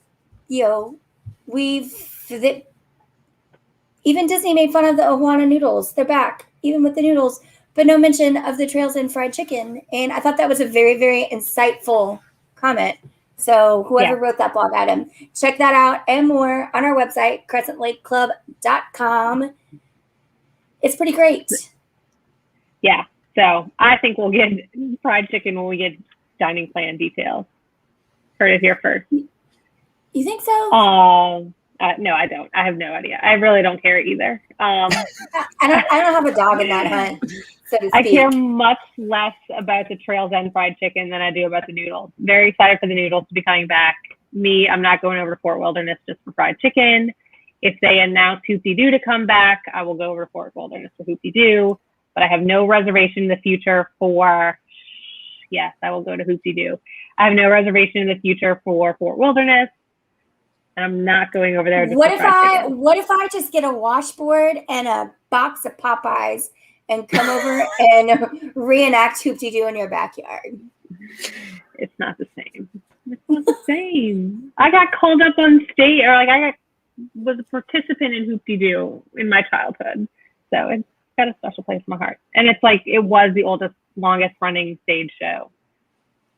Even Disney made fun of the Ohana noodles. They're back, even with the noodles, but no mention of the Trails and fried chicken. And I thought that was a very, very insightful comment. So whoever wrote that blog item, check that out and more on our website, crescentlakeclub.com. It's pretty great. Yeah. So I think we'll get fried chicken when we get dining plan details. Heard it here first. You think so? No, I don't. I have no idea. I really don't care either. I don't have a dog in that hunt, so to speak. I care much less about the Trails End fried chicken than I do about the noodles. Very excited for the noodles to be coming back. I'm not going over to Fort Wilderness just for fried chicken. If they announce Hoopty Doo to come back, I will go over to Fort Wilderness for Hoopty Doo. But I have no reservation in the future for, yes, I will go to Hoopty Doo. I have no reservation in the future for Fort Wilderness. And I'm not going over there. What if I just get a washboard and a box of Popeyes and come over and reenact Hoopty Doo in your backyard? It's not the same. It's not the same. I got called up on stage, or I was a participant in Hoopty Doo in my childhood. So it's got a special place in my heart. And it's like, it was the oldest, longest running stage show.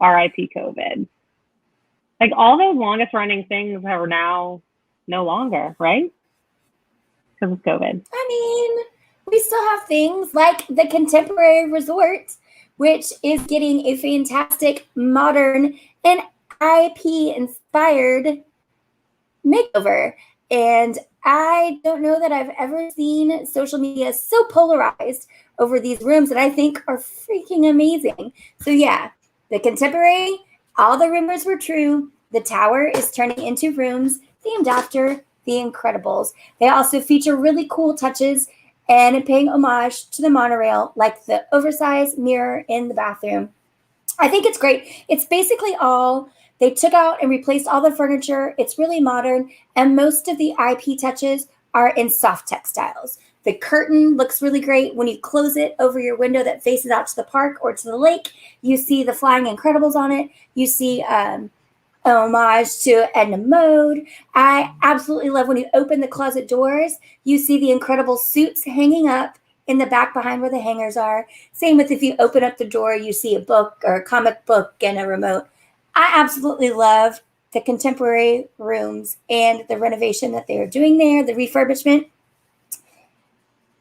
R.I.P. COVID. Like all those longest running things are now no longer, right? Because of COVID. I mean, we still have things like the Contemporary Resort, which is getting a fantastic modern and IP-inspired makeover. And I don't know that I've ever seen social media so polarized over these rooms that I think are freaking amazing. So yeah, the Contemporary, all the rumors were true. The tower is turning into rooms themed after The Incredibles. They also feature really cool touches and paying homage to the monorail, like the oversized mirror in the bathroom. I think it's great. It's basically they took out and replaced all the furniture. It's really modern, and most of the IP touches are in soft textiles. The curtain looks really great. When you close it over your window that faces out to the park or to the lake, you see the Flying Incredibles on it. You see homage to Edna Mode. I absolutely love when you open the closet doors, you see the Incredible suits hanging up in the back behind where the hangers are. Same with if you open up the door, you see a book or a comic book and a remote. I absolutely love the Contemporary rooms and the renovation that they are doing there, the refurbishment,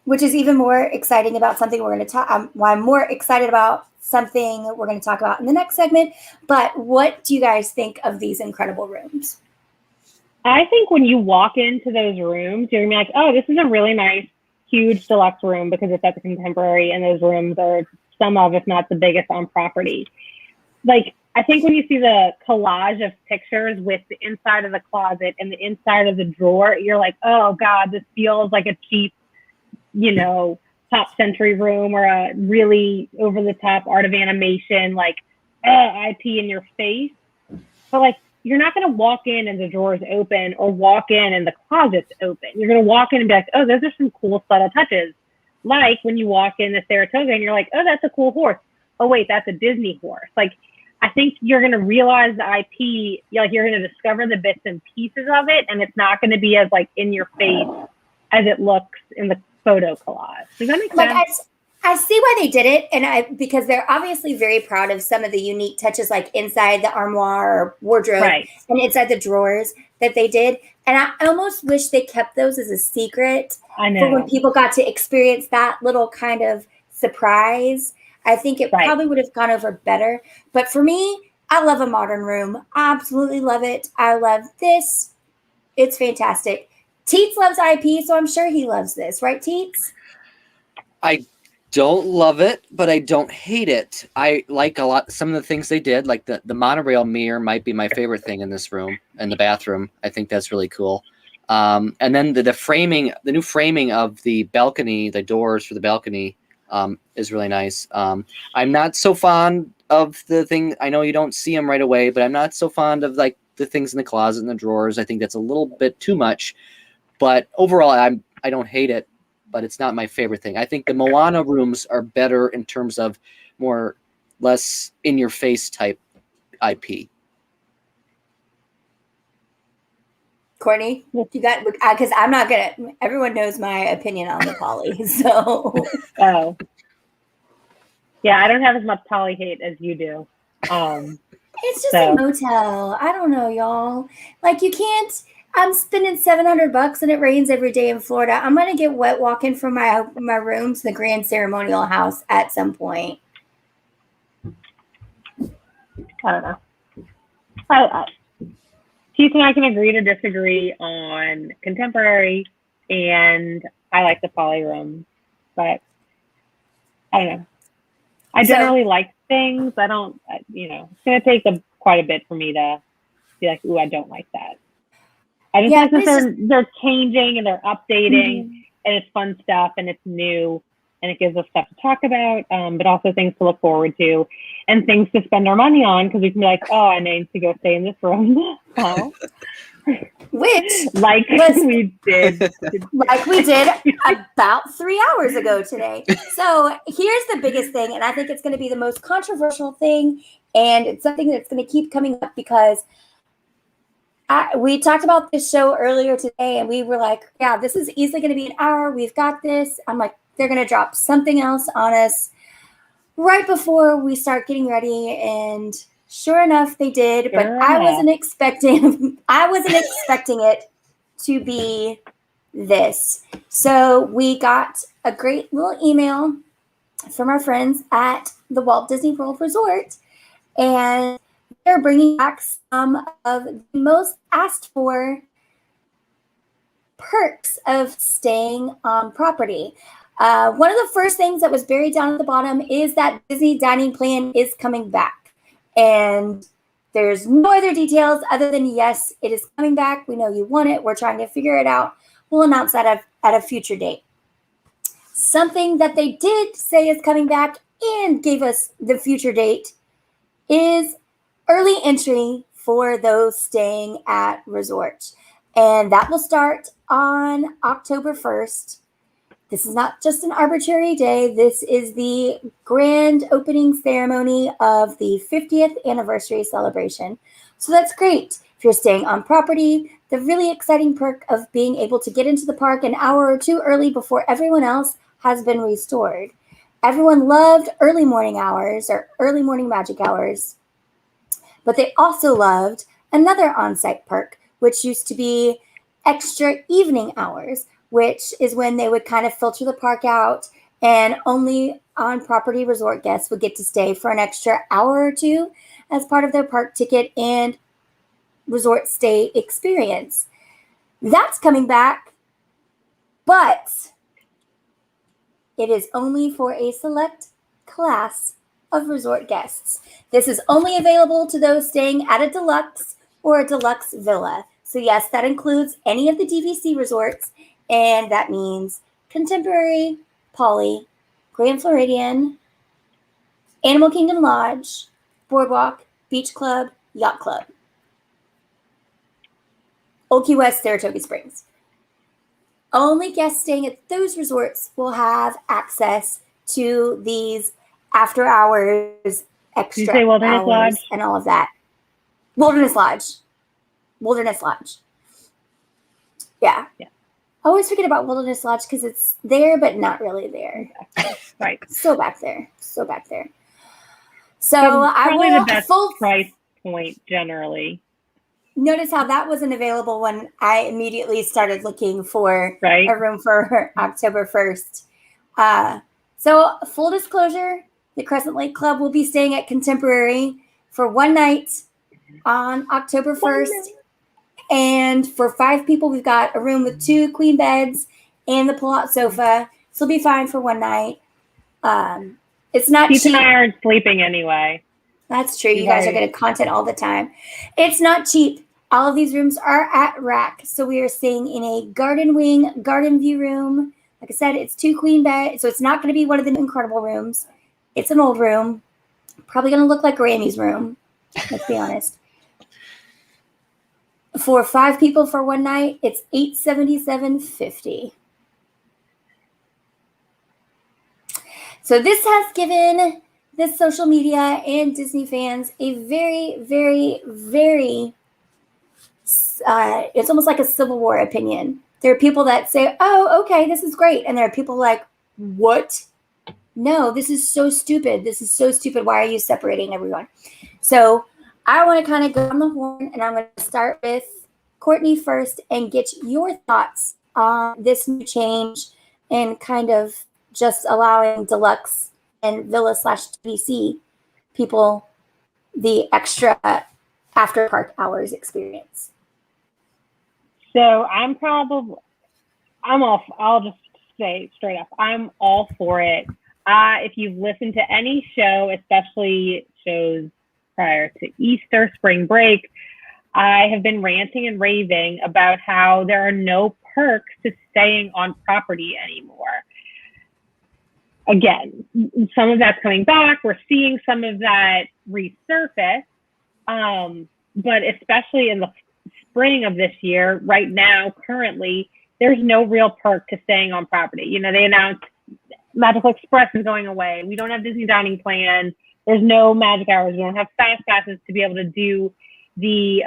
which is even more exciting about something we're going to talk. I'm more excited about something we're going to talk about in the next segment. But what do you guys think of these incredible rooms? I think when you walk into those rooms, you're going to be like, oh, this is a really nice, huge deluxe room because it's at the Contemporary, and those rooms are some of, if not the biggest on property. Like, I think when you see the collage of pictures with the inside of the closet and the inside of the drawer, you're like, oh God, this feels like a cheap, top century room or a really over the top art of animation, like IP in your face. But like, you're not going to walk in and the drawers open or walk in and the closet's open. You're going to walk in and be like, oh, those are some cool subtle touches. Like when you walk in the Saratoga and you're like, oh, that's a cool horse. Oh, wait, that's a Disney horse. Like, I think you're going to realize the IP, you're going to discover the bits and pieces of it, and it's not going to be as like in your face as it looks in the photo collage. Does that make sense? I see why they did it, and because they're obviously very proud of some of the unique touches, like inside the armoire or wardrobe, right, and inside the drawers that they did. And I almost wish they kept those as a secret for when people got to experience that little kind of surprise. I think it probably would have gone over better. But for me, I love a modern room. I absolutely love it. I love this. It's fantastic. Teets loves IP, so I'm sure he loves this. Right, Teets? I don't love it, but I don't hate it. I like some of the things they did, like the monorail mirror might be my favorite thing in this room, in the bathroom. I think that's really cool. And then the framing, the new framing of the balcony, the doors for the balcony, is really nice. I'm not so fond of the thing. I know you don't see them right away, but I'm not so fond of like the things in the closet and the drawers. I think that's a little bit too much. But overall, I don't hate it, but it's not my favorite thing. I think the Moana rooms are better in terms of less in your face type IP. Courtney, you got, because I'm not gonna. Everyone knows my opinion on the poly, so. Oh, yeah, I don't have as much poly hate as you do. It's just a motel. I don't know, y'all. Like, you can't. I'm spending $700 and it rains every day in Florida. I'm gonna get wet walking from my room to the Grand Ceremonial House at some point. I don't know. Keith and I can agree to disagree on contemporary, and I like the poly room, but I don't know. I generally like things. I don't, it's going to take quite a bit for me to be like, ooh, I don't like that. I just like that they're changing and they're updating, and it's fun stuff and it's new and it gives us stuff to talk about, but also things to look forward to and things to spend our money on, because we can be like, oh, I need to go stay in this room. Oh. Which, we did about 3 hours ago today. So here's the biggest thing, and I think it's going to be the most controversial thing, and it's something that's going to keep coming up because we talked about this show earlier today, and we were like, yeah, this is easily going to be an hour. We've got this. I'm like, they're going to drop something else on us right before we start getting ready, and sure enough, they did. But I wasn't expecting it to be this. So we got a great little email from our friends at the Walt Disney World Resort, and they're bringing back some of the most asked for perks of staying on property. One of the first things that was buried down at the bottom is that Disney dining plan is coming back. And there's no other details other than, yes, it is coming back. We know you want it. We're trying to figure it out. We'll announce that at a future date. Something that they did say is coming back and gave us the future date is early entry for those staying at resorts. And that will start on October 1st. This is not just an arbitrary day. This is the grand opening ceremony of the 50th anniversary celebration. So that's great. If you're staying on property, the really exciting perk of being able to get into the park an hour or two early before everyone else has been restored. Everyone loved early morning hours or early morning magic hours, but they also loved another on-site perk, which used to be extra evening hours, which is when they would kind of filter the park out and only on-property resort guests would get to stay for an extra hour or two as part of their park ticket and resort stay experience. That's coming back, but it is only for a select class of resort guests. This is only available to those staying at a deluxe or a deluxe villa. So yes, that includes any of the DVC resorts, and that means Contemporary, Poly, Grand Floridian, Animal Kingdom Lodge, Boardwalk, Beach Club, Yacht Club, Old Key West, Saratoga Springs. Only guests staying at those resorts will have access to these after hours, extra Did you say Wilderness hours, Lodge? and all of that. Wilderness Lodge. Yeah. I always forget about Wilderness Lodge because it's there, but not really there. Right. So back there. So probably the best price point generally. Notice how that wasn't available when I immediately started looking for a room for October 1st. So full disclosure, the Crescent Lake Club will be staying at Contemporary for one night on October 1st. And for 5 people, we've got a room with 2 queen beds and the pull-out sofa. So it'll be fine for one night. It's not cheap. Keith and I aren't sleeping anyway. That's true. You guys are getting content all the time. It's not cheap. All of these rooms are at rack. So we are staying in a garden wing, garden view room. Like I said, it's 2 queen beds. So it's not going to be one of the incredible rooms. It's an old room. Probably going to look like Grammy's room. Let's be honest. For 5 people for one night, it's $877.50. So this has given this social media and Disney fans a very, very, very it's almost like a Civil War opinion. There are people that say, oh, okay, this is great. And there are people like, what? No, this is so stupid. This is so stupid. Why are you separating everyone? So I want to kind of go on the horn, and I'm going to start with Courtney first and get your thoughts on this new change and kind of just allowing deluxe and villa/TBC people the extra after park hours experience. So I'll just say straight up, I'm all for it. If you've listened to any show, especially shows prior to Easter, spring break, I have been ranting and raving about how there are no perks to staying on property anymore. Again, some of that's coming back. We're seeing some of that resurface. But especially in the spring of this year, right now, currently, there's no real perk to staying on property. You know, they announced Magical Express is going away. We don't have Disney Dining Plan. There's no magic hours. We don't have fast passes to be able to do the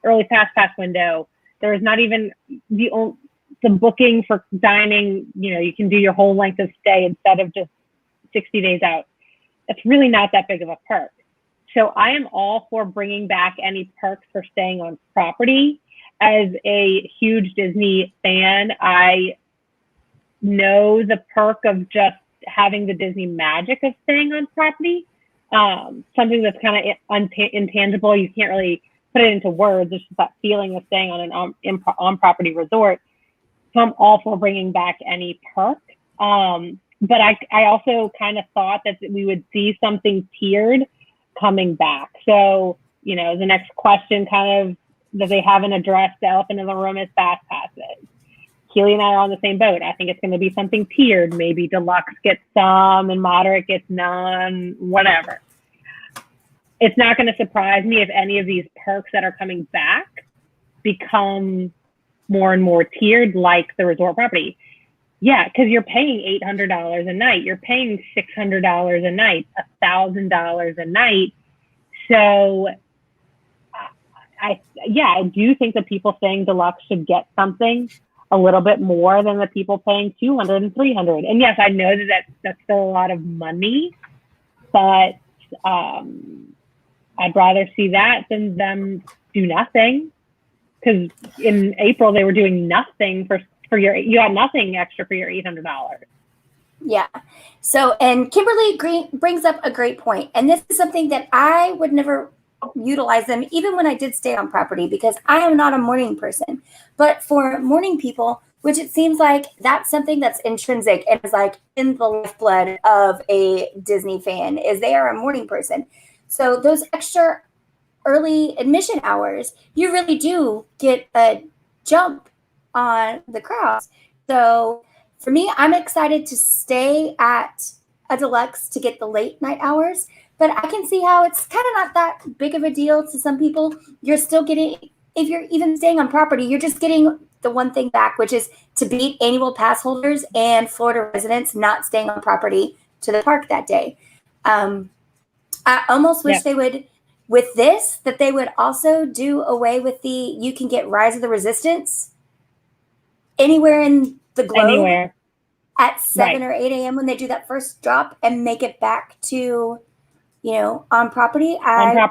early pass window. There's not even the booking for dining. You know, you can do your whole length of stay instead of just 60 days out. It's really not that big of a perk. So I am all for bringing back any perks for staying on property. As a huge Disney fan, I know the perk of just having the Disney magic of staying on property. Something that's kind of intangible. You can't really put it into words. It's just that feeling of staying on an on-property resort. So I'm all for bringing back any perk. But I also kind of thought that we would see something tiered coming back. So, you know, the next question kind of that they haven't addressed, the elephant in the room, is fast passes. Keely and I are on the same boat. I think it's going to be something tiered. Maybe deluxe gets some and moderate gets none, whatever. It's not going to surprise me if any of these perks that are coming back become more and more tiered, like the resort property. Yeah, because you're paying $800 a night. You're paying $600 a night, $1,000 a night. So, I do think that people staying deluxe should get something a little bit more than the people paying $200 and $300. And yes, I know that's still a lot of money, but I'd rather see that than them do nothing. Because in April they were doing nothing you had nothing extra for your $800. Yeah. So, and Kimberly brings up a great point. And this is something that I would never utilize them, even when I did stay on property, because I am not a morning person. But for morning people, which it seems like that's something that's intrinsic and is like in the lifeblood of a Disney fan, is they are a morning person. So those extra early admission hours, you really do get a jump on the crowds. So for me, I'm excited to stay at a deluxe to get the late night hours, but I can see how it's kind of not that big of a deal to some people. You're still getting, if you're even staying on property, you're just getting the one thing back, which is to beat annual pass holders and Florida residents not staying on property to the park that day. I almost wish they would, with this, that they would also do away with you can get Rise of the Resistance anywhere in the globe at 7 or 8 a.m. when they do that first drop, and make it back to, on property. I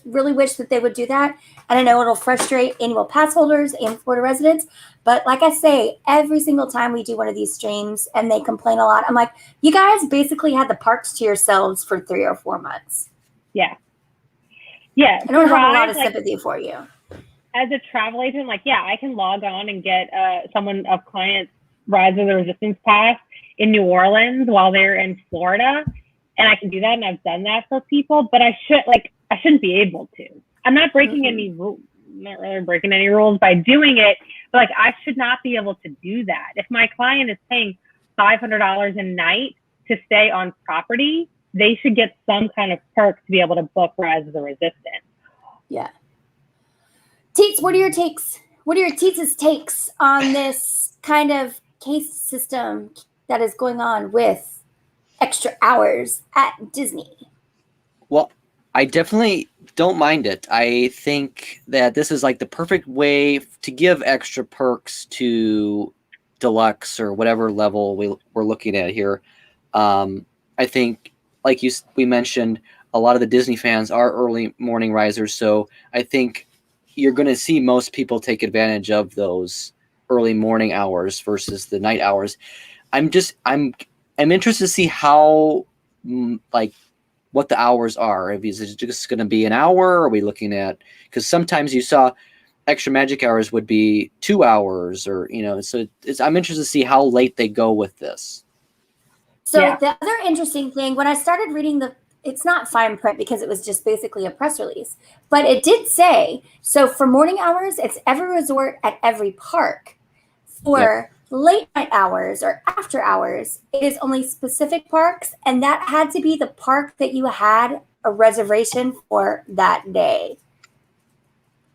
really wish that they would do that. And I know it'll frustrate annual pass holders and Florida residents, but like I say, every single time we do one of these streams and they complain a lot, I'm like, you guys basically had the parks to yourselves for 3 or 4 months. Yeah. I don't have a lot of sympathy for you. As a travel agent, I can log on and get a client's Rise of the Resistance pass in New Orleans while they're in Florida, and I can do that, and I've done that for people. But I shouldn't be able to. I'm not breaking any rules. Not really breaking any rules by doing it, but I should not be able to do that. If my client is paying $500 a night to stay on property, they should get some kind of perk to be able to book Rise of the Resistance. Yeah. Teets, what are your takes? What are your Teets' takes on this kind of case system that is going on with extra hours at Disney? Well, I definitely don't mind it. I think that this is like the perfect way to give extra perks to deluxe or whatever level we're looking at here. I think, like we mentioned, a lot of the Disney fans are early morning risers, so I think you're going to see most people take advantage of those early morning hours versus the night hours. I'm interested to see how like what the hours are. If is it just going to be an hour? Or are we looking at, because sometimes you saw extra magic hours would be 2 hours, or so I'm interested to see how late they go with this. So the other interesting thing, when I started reading it's not fine print because it was just basically a press release, but it did say, so for morning hours, it's every resort at every park. For late night hours or after hours, it is only specific parks, and that had to be the park that you had a reservation for that day.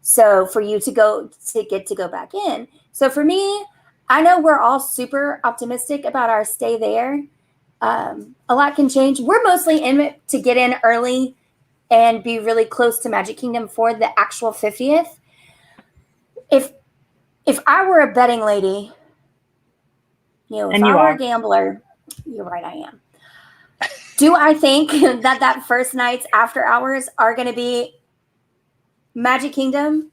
So for you to get to go back in. So for me, I know we're all super optimistic about our stay there. A lot can change. We're mostly in it to get in early and be really close to Magic Kingdom for the actual 50th. If I were a betting lady, if I were a gambler, you're right, I am. Do I think that first night's after hours are going to be Magic Kingdom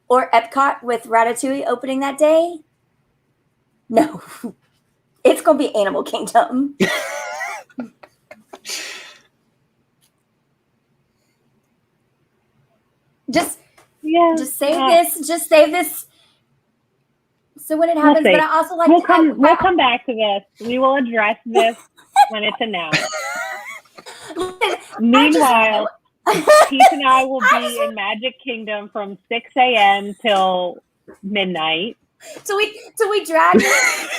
or Epcot with Ratatouille opening that day? No. It's going to be Animal Kingdom. Just save this. So when it happens, but I also like we'll come back to this. We will address this when it's announced. Meanwhile, Pete and I will be in Magic Kingdom from 6 a.m. till midnight. So we drag.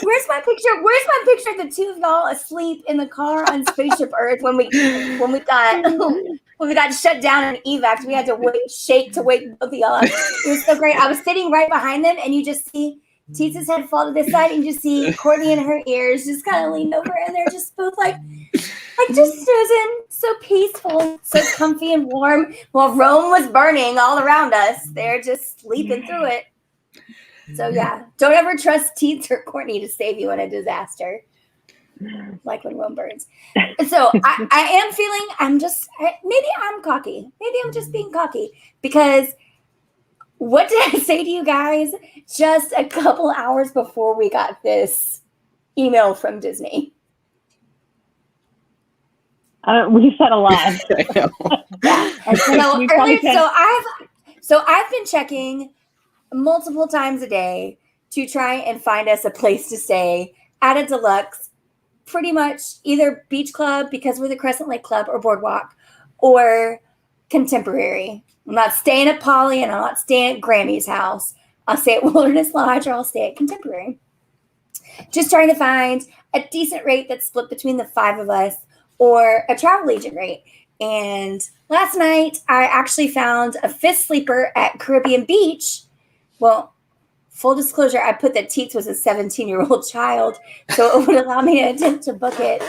Where's my picture? Where's my picture of the two of y'all asleep in the car on Spaceship Earth when we got shut down and evac? We had to shake to wake both of y'all up. It was so great. I was sitting right behind them, and you just see Teet's head fall to this side, and you just see Courtney in her ears just kind of lean over, and they're just both like just Susan, so peaceful, so comfy and warm, while Rome was burning all around us. They're just sleeping through it. So yeah, don't ever trust Teets or Courtney to save you in a disaster, like when Rome burns. So I am feeling, maybe I'm cocky. Maybe I'm just being cocky, because what did I say to you guys just a couple hours before we got this email from Disney? We said a lot. So I've been checking multiple times a day to try and find us a place to stay at a deluxe, pretty much either beach club, because we're the Crescent Lake Club, or boardwalk, or contemporary. I'm not staying at Polly, and I'm not staying at Grammy's house. I'll stay at Wilderness Lodge, or I'll stay at Contemporary. Just trying to find a decent rate that's split between the 5 of us, or a travel agent rate. And last night, I actually found a 5th sleeper at Caribbean Beach. Well, full disclosure, I put that Teets was a 17-year-old child, so it would allow me to attempt to book it.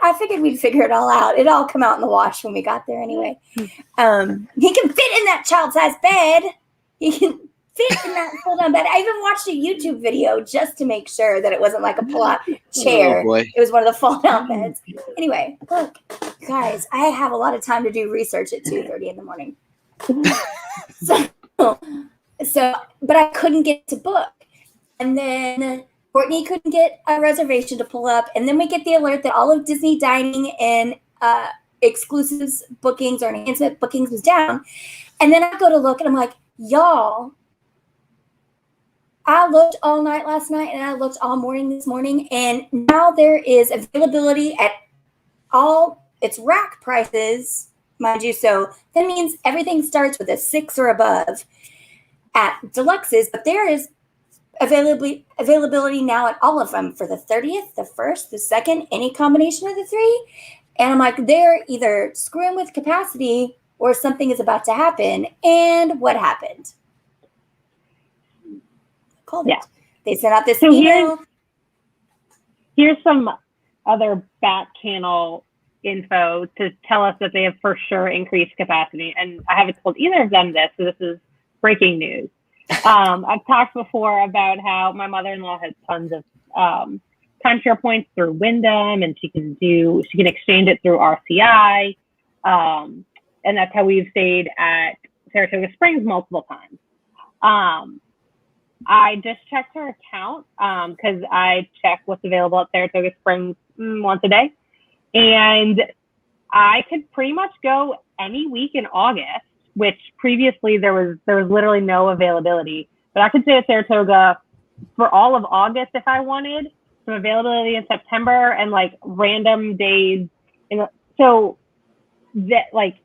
I figured we'd figure it all out. It'd all come out in the wash when we got there anyway. He can fit in that child-sized bed. He can fit in that fold-down bed. I even watched a YouTube video just to make sure that it wasn't like a pull-out chair. Oh, boy. It was one of the fold-down beds. Anyway, look, guys, I have a lot of time to do research at 2:30 in the morning. So, but I couldn't get to book. And then Courtney couldn't get a reservation to pull up. And then we get the alert that all of Disney dining and exclusives bookings or enhancement bookings was down. And then I go to look, and I'm like, y'all, I looked all night last night, and I looked all morning this morning. And now there is availability at all its rack prices, mind you. So that means everything starts with a 6 or above at deluxes, but there is availability now at all of them for the 30th, the 1st, the 2nd, any combination of the 3. And I'm like, they're either screwing with capacity or something is about to happen. And what happened? Called it. They sent out this email. Here's some other back channel info to tell us that they have for sure increased capacity. And I haven't told either of them this, so this is breaking news. I've talked before about how my mother-in-law has tons of timeshare points through Wyndham, and she can exchange it through RCI. And that's how we've stayed at Saratoga Springs multiple times. I just checked her account because I check what's available at Saratoga Springs once a day. And I could pretty much go any week in August, which previously there was literally no availability. But I could stay at Saratoga for all of August if I wanted, some availability in September, and like random days. So that like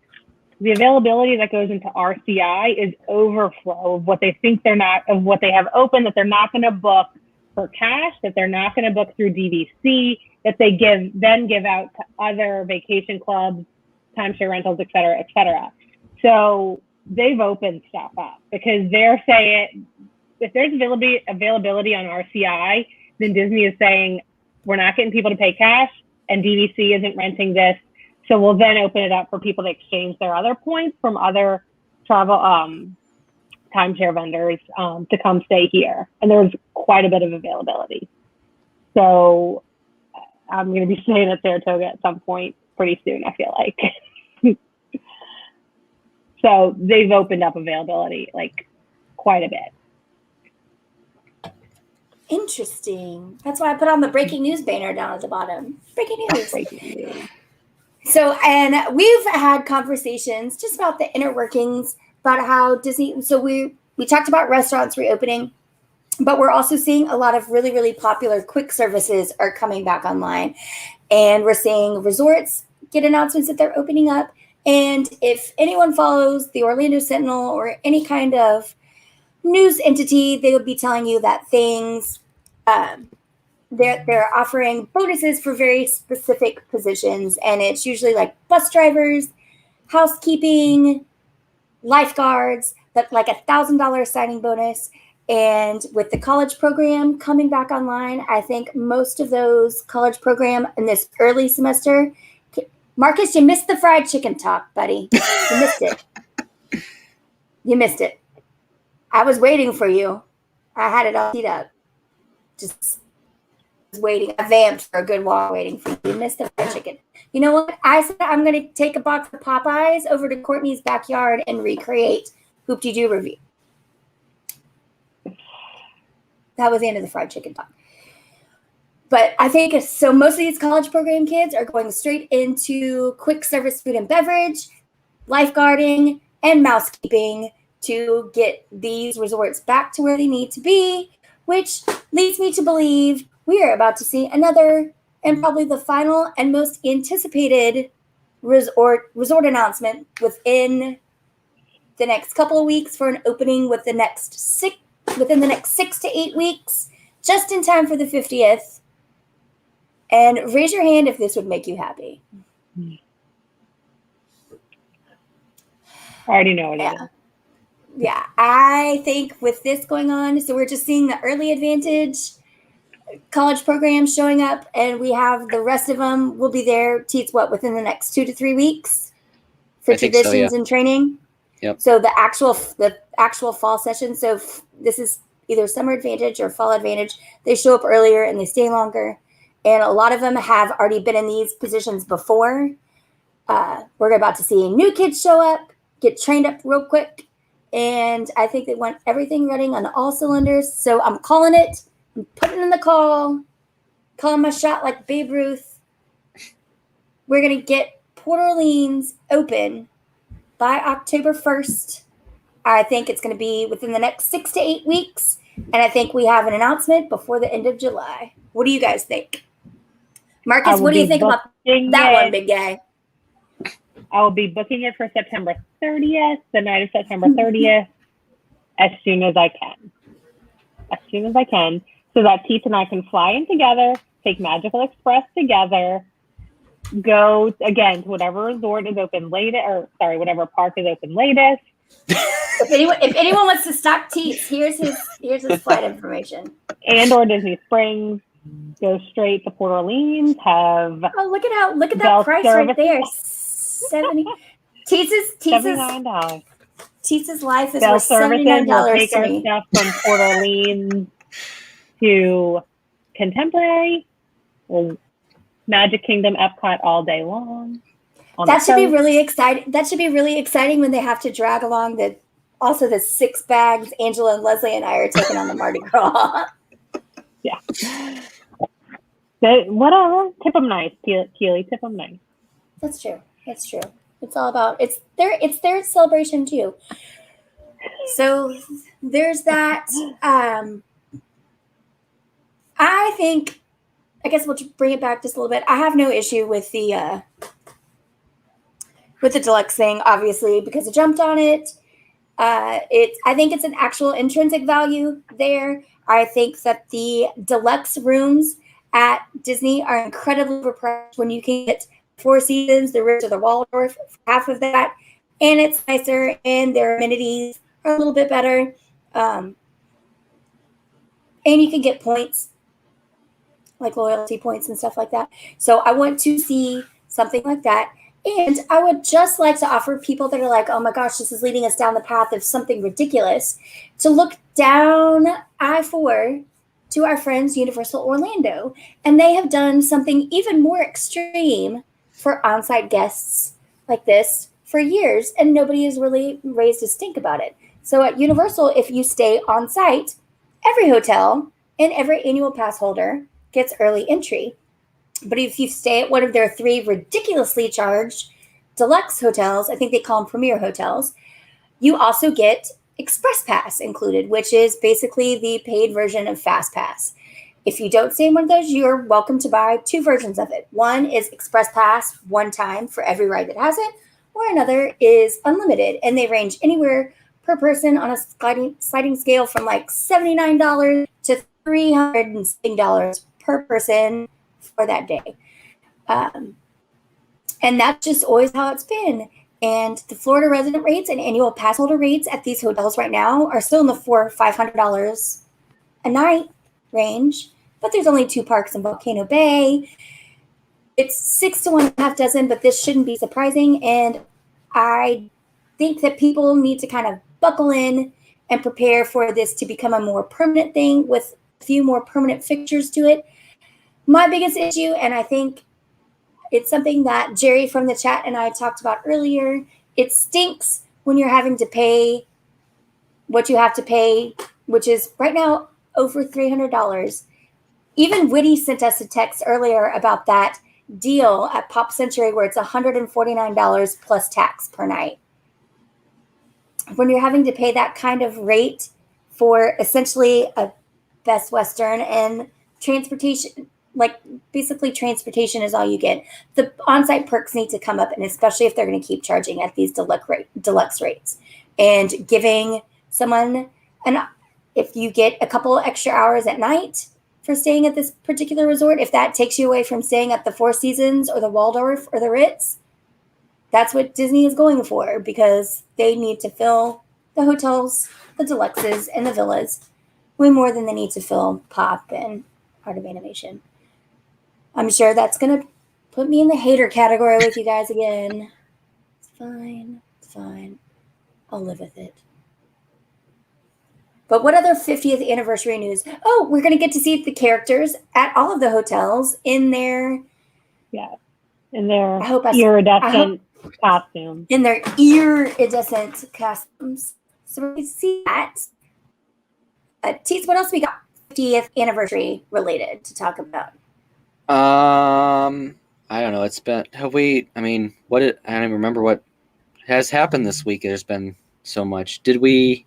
the availability that goes into RCI is overflow of what they think of what they have open, that they're not going to book for cash, that they're not going to book through DVC, that they give out to other vacation clubs, timeshare rentals, et cetera, et cetera. So they've opened stuff up because they're saying if there's availability on RCI, then Disney is saying we're not getting people to pay cash and DVC isn't renting this. So we'll then open it up for people to exchange their other points from other travel timeshare vendors to come stay here. And there's quite a bit of availability. So I'm going to be staying at Saratoga at some point pretty soon, I feel like. So they've opened up availability like quite a bit. Interesting. That's why I put on the breaking news banner down at the bottom. Breaking news. Breaking news. So, and we've had conversations just about the inner workings about how Disney, so we talked about restaurants reopening, but we're also seeing a lot of really, really popular quick services are coming back online. And we're seeing resorts get announcements that they're opening up. And if anyone follows the Orlando Sentinel or any kind of news entity, they would be telling you that things, they're offering bonuses for very specific positions, and it's usually like bus drivers, housekeeping, lifeguards, that's like $1,000 signing bonus. And with the college program coming back online, I think most of those college program in this early semester, Marcus, you missed the fried chicken talk, buddy. You missed it. You missed it. I was waiting for you. I had it all teed up. Just waiting. I vamped for a good while waiting for you. You missed the fried chicken. You know what? I said I'm going to take a box of Popeyes over to Courtney's backyard and recreate Hoop-Dee-Doo review. That was the end of the fried chicken talk. But I think so most of these college program kids are going straight into quick service food and beverage, lifeguarding, and mousekeeping to get these resorts back to where they need to be, which leads me to believe we are about to see another and probably the final and most anticipated resort announcement within the next couple of weeks for an opening within the next 6 to 8 weeks, just in time for the 50th. And raise your hand if this would make you happy. I already know it is. Yeah, I think with this going on, so we're just seeing the early advantage college programs showing up, and we have the rest of them will be there, teach within the next 2 to 3 weeks for traditions and training. Yep. So the actual fall session, so this is either summer advantage or fall advantage, they show up earlier and they stay longer. And a lot of them have already been in these positions before. We're about to see new kids show up, get trained up real quick. And I think they want everything running on all cylinders. So I'm calling it. I'm putting in the calling my shot like Babe Ruth. We're going to get Port Orleans open by October 1st. I think it's going to be within the next 6 to 8 weeks. And I think we have an announcement before the end of July. What do you guys think? Marcus, what do you think about that one, big guy? I will be booking it for September 30th, the night of September 30th, as soon as I can. As soon as I can, so that Keith and I can fly in together, take Magical Express together, go, again, to whatever resort is open latest, whatever park is open latest. If anyone wants to stock Teats, here's his flight information. And or Disney Springs. go straight to Port Orleans. Have Oh, look at that Bell price services. right there. 70. Teese's $79. Teese's life is Bell worth services will $79 take to our me. stuff from Port Orleans to Contemporary. Well, Magic Kingdom, Epcot all day long. That should be really exciting. That should be really exciting when they have to drag along the 6 bags Angela and Leslie and I are taking on the Mardi Gras. Yeah. Whatever. Tip them nice, Keely. Tip them nice. That's true. It's all about it's their celebration too. So there's that. I guess we'll bring it back just a little bit. I have no issue with the deluxe thing, obviously, because I jumped on it. I think it's an actual intrinsic value there. I think that the deluxe rooms at Disney are incredibly overpriced when you can get Four Seasons, the Ritz, or the Waldorf for half of that, and it's nicer, and their amenities are a little bit better, and you can get points, like loyalty points and stuff like that. So I want to see something like that. And I would just like to offer people that are like, oh my gosh, this is leading us down the path of something ridiculous, to look down I-4 to our friends Universal Orlando. And they have done something even more extreme for on-site guests like this for years, and nobody has really raised a stink about it. So at Universal, if you stay on site, every hotel and every annual pass holder gets early entry. But if you stay at one of their 3 ridiculously charged deluxe hotels, I think they call them premier hotels, you also get Express Pass included, which is basically the paid version of Fast Pass. If you don't stay in one of those, you're welcome to buy 2 versions of it. One is Express Pass one time for every ride that has it, or another is unlimited, and they range anywhere per person on a sliding scale from like $79 to $300 per person for that day. And that's just always how it's been. And the Florida resident rates and annual pass holder rates at these hotels right now are still in the $400 or $500 a night range, but there's only 2 parks in Volcano Bay. It's 6 to 1.5 dozen, but this shouldn't be surprising. And I think that people need to kind of buckle in and prepare for this to become a more permanent thing with a few more permanent fixtures to it. My biggest issue, and I think it's something that Jerry from the chat and I talked about earlier, it stinks when you're having to pay what you have to pay, which is right now over $300. Even Whitty sent us a text earlier about that deal at Pop Century where it's $149 plus tax per night. When you're having to pay that kind of rate for essentially a Best Western and transportation, like basically transportation is all you get. The on-site perks need to come up, and especially if they're going to keep charging at these deluxe rates, and giving someone if you get a couple extra hours at night for staying at this particular resort, if that takes you away from staying at the Four Seasons or the Waldorf or the Ritz, that's what Disney is going for, because they need to fill the hotels, the deluxes, and the villas way more than they need to fill Pop and Art of Animation. I'm sure that's going to put me in the hater category with you guys again. It's fine. It's fine. I'll live with it. But what other 50th anniversary news? Oh, we're going to get to see the characters at all of the hotels in their iridescent costumes. In their iridescent costumes. So we see that. Tease, what else we got 50th anniversary related to talk about? I don't know. It's been, I don't even remember what has happened this week. There's been so much. Because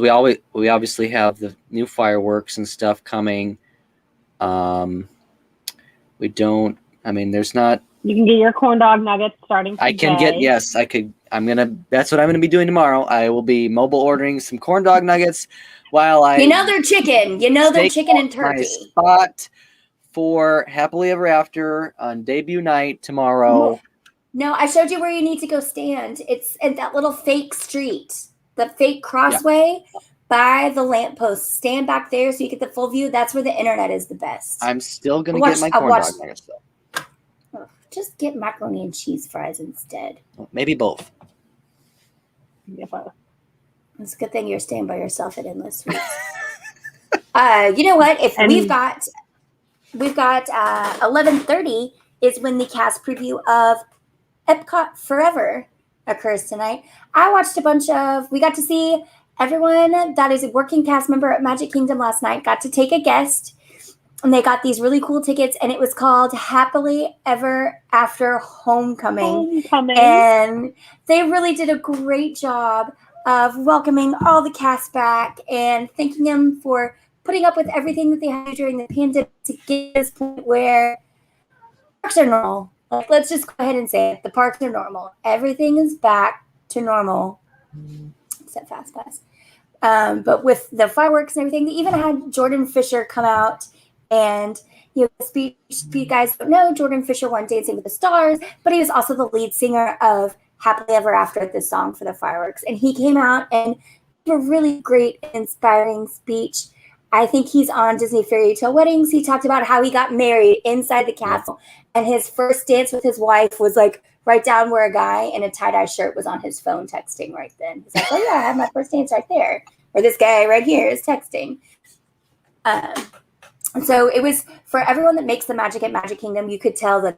we obviously have the new fireworks and stuff coming. There's not. You can get your corn dog nuggets starting today. That's what I'm gonna be doing tomorrow. I will be mobile ordering some corn dog nuggets while they're chicken. They're chicken and turkey. My spot for Happily Ever After on debut night tomorrow. No, I showed you where you need to go stand. It's at that little fake street, the fake crossway. by the lamppost. Stand back there so you get the full view. That's where the internet is the best. I'm still gonna get my corn dog there. So just get macaroni and cheese fries instead. Maybe both. Yeah. It's a good thing you're staying by yourself at Endless Sweets. You know what? If we've got 11:30 is when the cast preview of Epcot Forever occurs tonight. I watched we got to see everyone that is a working cast member at Magic Kingdom last night got to take a guest, and they got these really cool tickets, and it was called Happily Ever After Homecoming. And they really did a great job of welcoming all the cast back and thanking them for putting up with everything that they had during the pandemic to get to this point where parks are normal. Like, let's just go ahead and say it. The parks are normal. Everything is back to normal, except Fast Pass. But with the fireworks and everything, they even had Jordan Fisher come out and speech. You guys don't know, Jordan Fisher won Dancing with the Stars, but he was also the lead singer of Happily Ever After, this song for the fireworks. And he came out and gave a really great, inspiring speech. I think he's on Disney Fairy Tale Weddings. He talked about how he got married inside the castle, and his first dance with his wife was like right down where a guy in a tie-dye shirt was on his phone texting right then. He's like, oh yeah, I had my first dance right there. Or this guy right here is texting. And so it was, for everyone that makes the magic at Magic Kingdom, you could tell that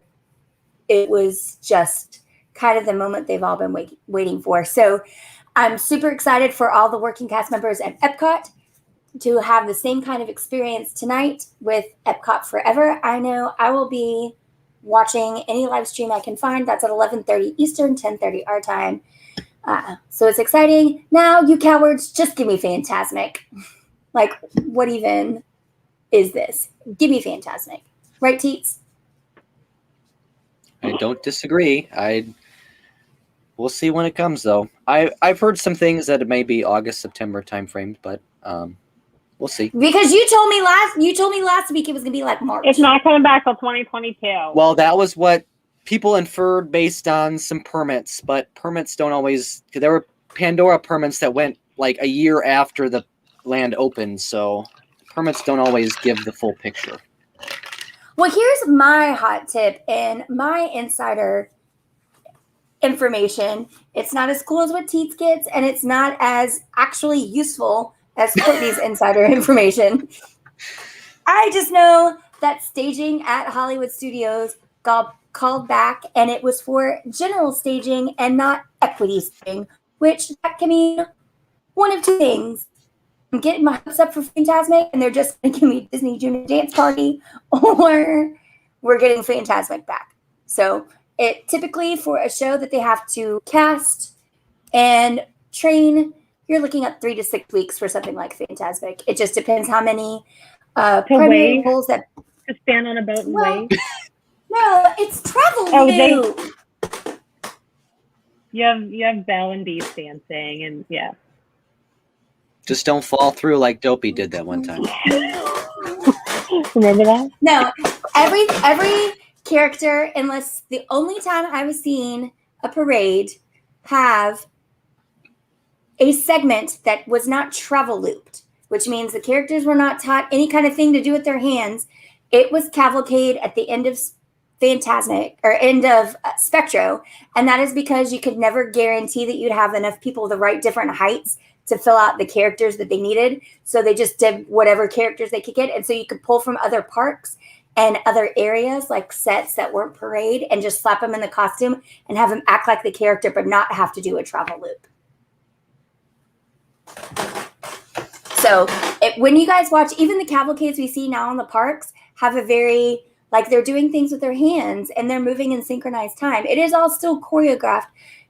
it was just kind of the moment they've all been waiting for. So I'm super excited for all the working cast members at Epcot to have the same kind of experience tonight with Epcot Forever. I know I will be watching any live stream I can find. That's at 11:30 Eastern, 10:30 our time. So it's exciting. Now, you cowards, just give me Fantasmic. Like, what even is this? Give me Fantasmic. Right, Teets? I don't disagree. We'll see when it comes, though. I've heard some things that it may be August, September timeframe, but we'll see. Because you told me last week it was gonna be like March. It's not coming back till 2022. Well, that was what people inferred based on some permits, but permits don't always. There were Pandora permits that went like a year after the land opened, so permits don't always give the full picture. Well, here's my hot tip and my insider information. It's not as cool as what Teets gets, and it's not as actually useful as Courtney's insider information. I just know that staging at Hollywood Studios got called back, and it was for general staging and not equity staging, which that can mean one of two things. I'm getting my hopes up for Fantasmic, and they're just going to give me Disney Junior Dance Party, or we're getting Fantasmic back. So it typically, for a show that they have to cast and train, you're looking at 3 to 6 weeks for something like Fantasmic. It just depends how many primary roles that to stand on a boat and wave. No, it's travel loop. You have Belle and Beast dancing, and yeah. Just don't fall through like Dopey did that one time. Remember that? No, every character, unless the only time I've seen a parade have a segment that was not travel looped, which means the characters were not taught any kind of thing to do with their hands. It was cavalcade at the end of Fantasmic, or end of Spectro, and that is because you could never guarantee that you'd have enough people the right different heights to fill out the characters that they needed. So they just did whatever characters they could get, and so you could pull from other parks and other areas, like sets that weren't parade, and just slap them in the costume and have them act like the character, but not have to do a travel loop. So when you guys watch, even the cavalcades we see now in the parks have a very, like, they're doing things with their hands and they're moving in synchronized time. It is all still choreographed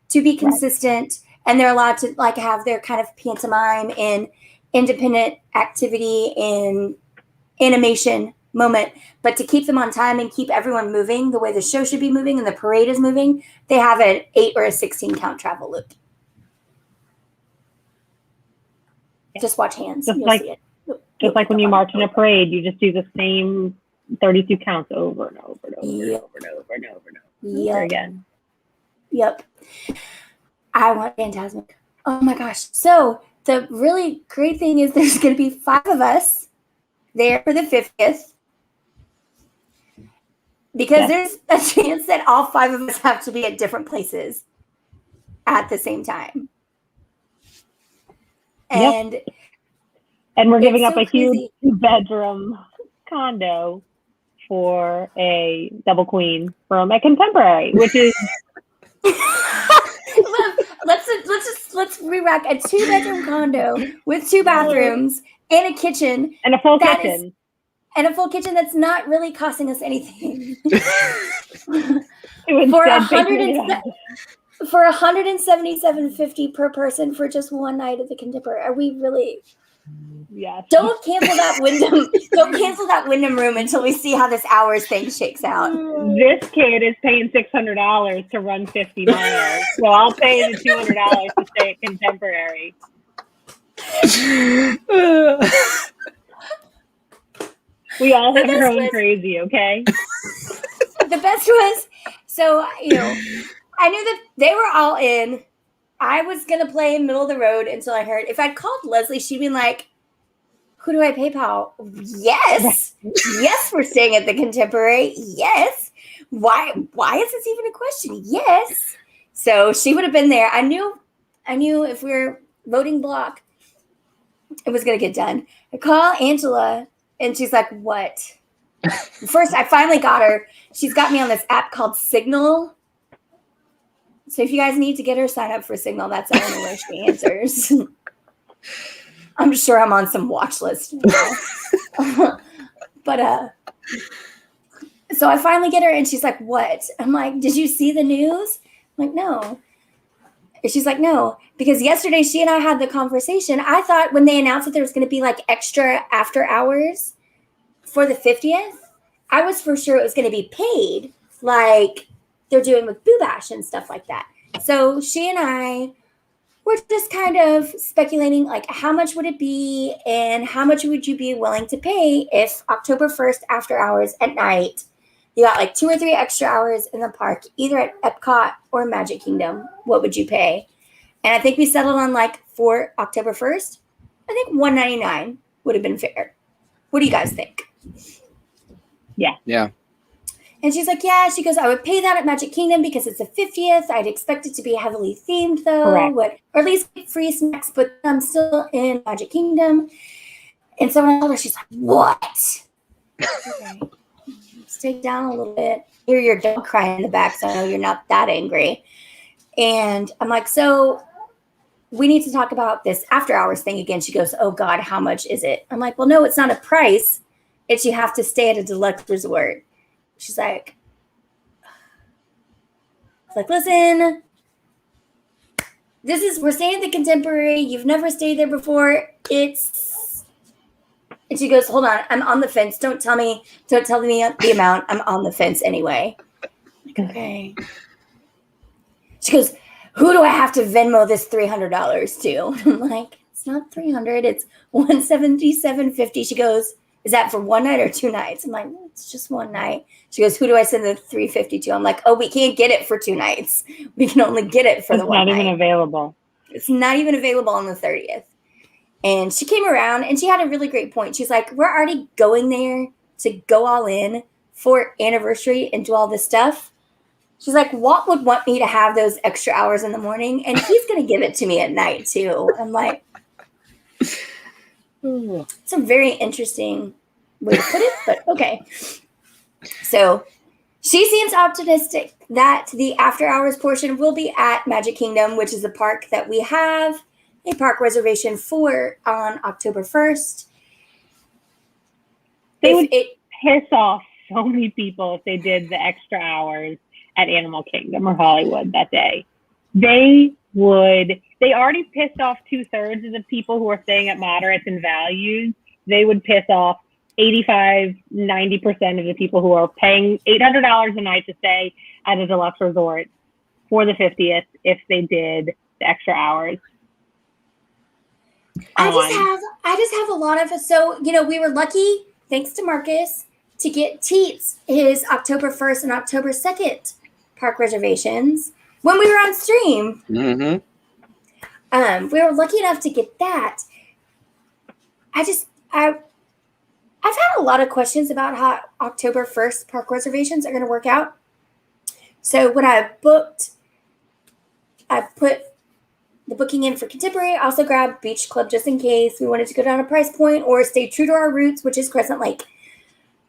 to be consistent, and they're allowed to like have their kind of pantomime and independent activity and animation moment. But to keep them on time and keep everyone moving the way the show should be moving and the parade is moving, they have an 8 or a 16 count travel loop. Just watch hands. Just You'll like, see it. Just like when you march in a parade, you just do the same 32 counts over and over and over and over and over and over and over again. Yep. I want Fantasmic. Oh my gosh. So the really great thing is there's going to be 5 of us there for the 50th. Because there's a chance that all 5 of us have to be at different places at the same time. And we're giving up so a huge bedroom condo for a double queen from a contemporary, which is let's re-rack a 2-bedroom condo with 2 bathrooms and a kitchen and a full kitchen. And a full kitchen that's not really costing us anything. It was for $177.50 per person for just one night at the Contemporary. Are we really? Yes. Don't cancel that Wyndham. Don't cancel that Wyndham room until we see how this hours thing shakes out. This kid is paying $600 to run 50 miles, so I'll pay the $200 to stay at Contemporary. We all have our own crazy, okay? The best was, so, you know, I knew that they were all in. I was going to play middle of the road until I heard. If I'd called Leslie, she'd been like, who do I PayPal? Yes. Yes, we're staying at the Contemporary. Yes. Why is this even a question? Yes. So she would have been there. I knew if we were voting block, it was going to get done. I call Angela. And she's like, what? First, I finally got her. She's got me on this app called Signal. So if you guys need to get her signed up for Signal, that's the only way she answers. I'm sure I'm on some watch list now. But so I finally get her and she's like, what? I'm like, did you see the news? I'm like, no. And she's like, no, because yesterday she and I had the conversation. I thought when they announced that there was going to be like extra after hours for the 50th, I was for sure it was going to be paid like they're doing with Boo Bash and stuff like that. So she and I were just kind of speculating like how much would it be and how much would you be willing to pay if October 1st after hours at night, you got like 2 or 3 extra hours in the park, either at Epcot or Magic Kingdom. What would you pay? And I think we settled on like for October 1st, I think $199 would have been fair. What do you guys think? Yeah. And she's like, yeah. She goes, I would pay that at Magic Kingdom because it's the 50th. I'd expect it to be heavily themed though, or at least free snacks, but I'm still in Magic Kingdom. And so when I told her, she's like, what? Okay. Stay down a little bit. Hear your dog crying in the back, so I know you're not that angry. And I'm like, so we need to talk about this after hours thing again. She goes, oh God, how much is it? I'm like, well, no, it's not a price. It's you have to stay at a deluxe resort. She's like, listen, we're staying at the Contemporary. You've never stayed there before. And she goes, hold on, I'm on the fence. Don't tell me the amount. I'm on the fence anyway. Like, okay. She goes, who do I have to Venmo this $300 to? I'm like, it's not $300. It's $177.50. She goes, is that for one night or 2 nights? I'm like, it's just one night. She goes, who do I send the $350 to? I'm like, oh, we can't get it for 2 nights. We can only get it for the one night. It's not even available. It's not even available on the 30th. And she came around and she had a really great point. She's like, we're already going there to go all in for anniversary and do all this stuff. She's like, Walt would want me to have those extra hours in the morning, and he's going to give it to me at night too. I'm like, it's a very interesting way to put it, but okay. So she seems optimistic that the after hours portion will be at Magic Kingdom, which is a park that we have a park reservation for on October 1st. They would piss off so many people if they did the extra hours at Animal Kingdom or Hollywood that day. They already pissed off 2/3 of the people who are staying at moderates and values. They would piss off 85-90% of the people who are paying $800 a night to stay at a deluxe resort for the 50th if they did the extra hours. I just have a lot of, so, we were lucky, thanks to Marcus, to get Teets his October 1st and October 2nd park reservations when we were on stream. Mm-hmm. We were lucky enough to get that. I've had a lot of questions about how October 1st park reservations are going to work out. So when I booked, I put the booking in for Contemporary. I also grabbed Beach Club just in case we wanted to go down a price point or stay true to our roots, which is Crescent Lake.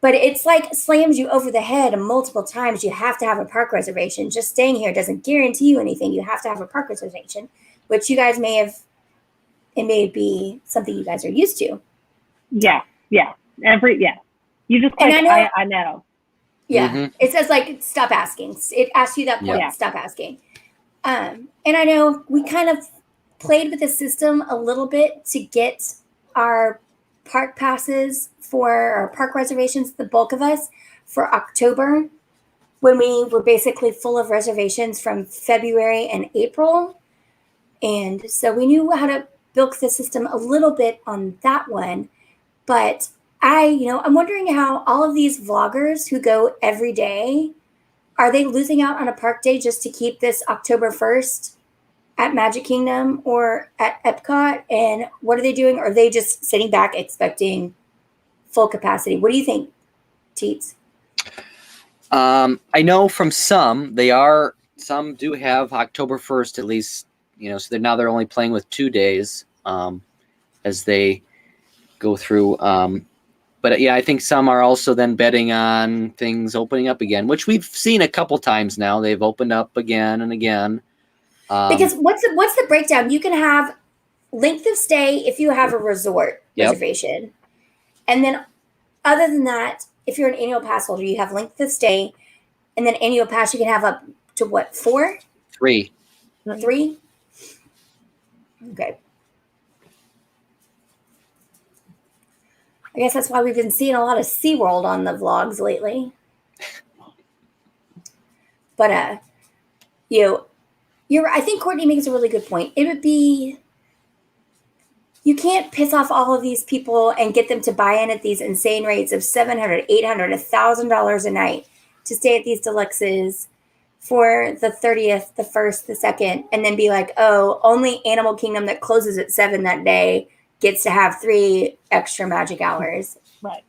But it's like slams you over the head multiple times. You have to have a park reservation. Just staying here doesn't guarantee you anything. You have to have a park reservation, which you guys may have. It may be something you guys are used to. Yeah. You just click, I know. Yeah. Mm-hmm. It says like stop asking. It asks you that point. Yeah. Stop asking. And I know we kind of played with the system a little bit to get our park passes for our park reservations, the bulk of us, for October, when we were basically full of reservations from February and April. And so we knew how to build the system a little bit on that one. But I'm wondering how all of these vloggers who go every day, are they losing out on a park day just to keep this October 1st at Magic Kingdom or at Epcot? And what are they doing? Or are they just sitting back expecting full capacity? What do you think, Teets? I know from some do have October 1st at least, so they're only playing with 2 days as they go through. But yeah, I think some are also then betting on things opening up again, which we've seen a couple times now. They've opened up again and again. Because what's the breakdown? You can have length of stay if you have a resort reservation. And then other than that, if you're an annual pass holder, you have length of stay. And then annual pass, you can have up to what, 4? 3. 3? Okay. I guess that's why we've been seeing a lot of SeaWorld on the vlogs lately. But, I think Courtney makes a really good point. It would be, you can't piss off all of these people and get them to buy in at these insane rates of $700, $800, $1,000 a night to stay at these deluxes for the 30th, the 1st, the 2nd, and then be like, oh, only Animal Kingdom that closes at 7 that day gets to have 3 extra magic hours. Right.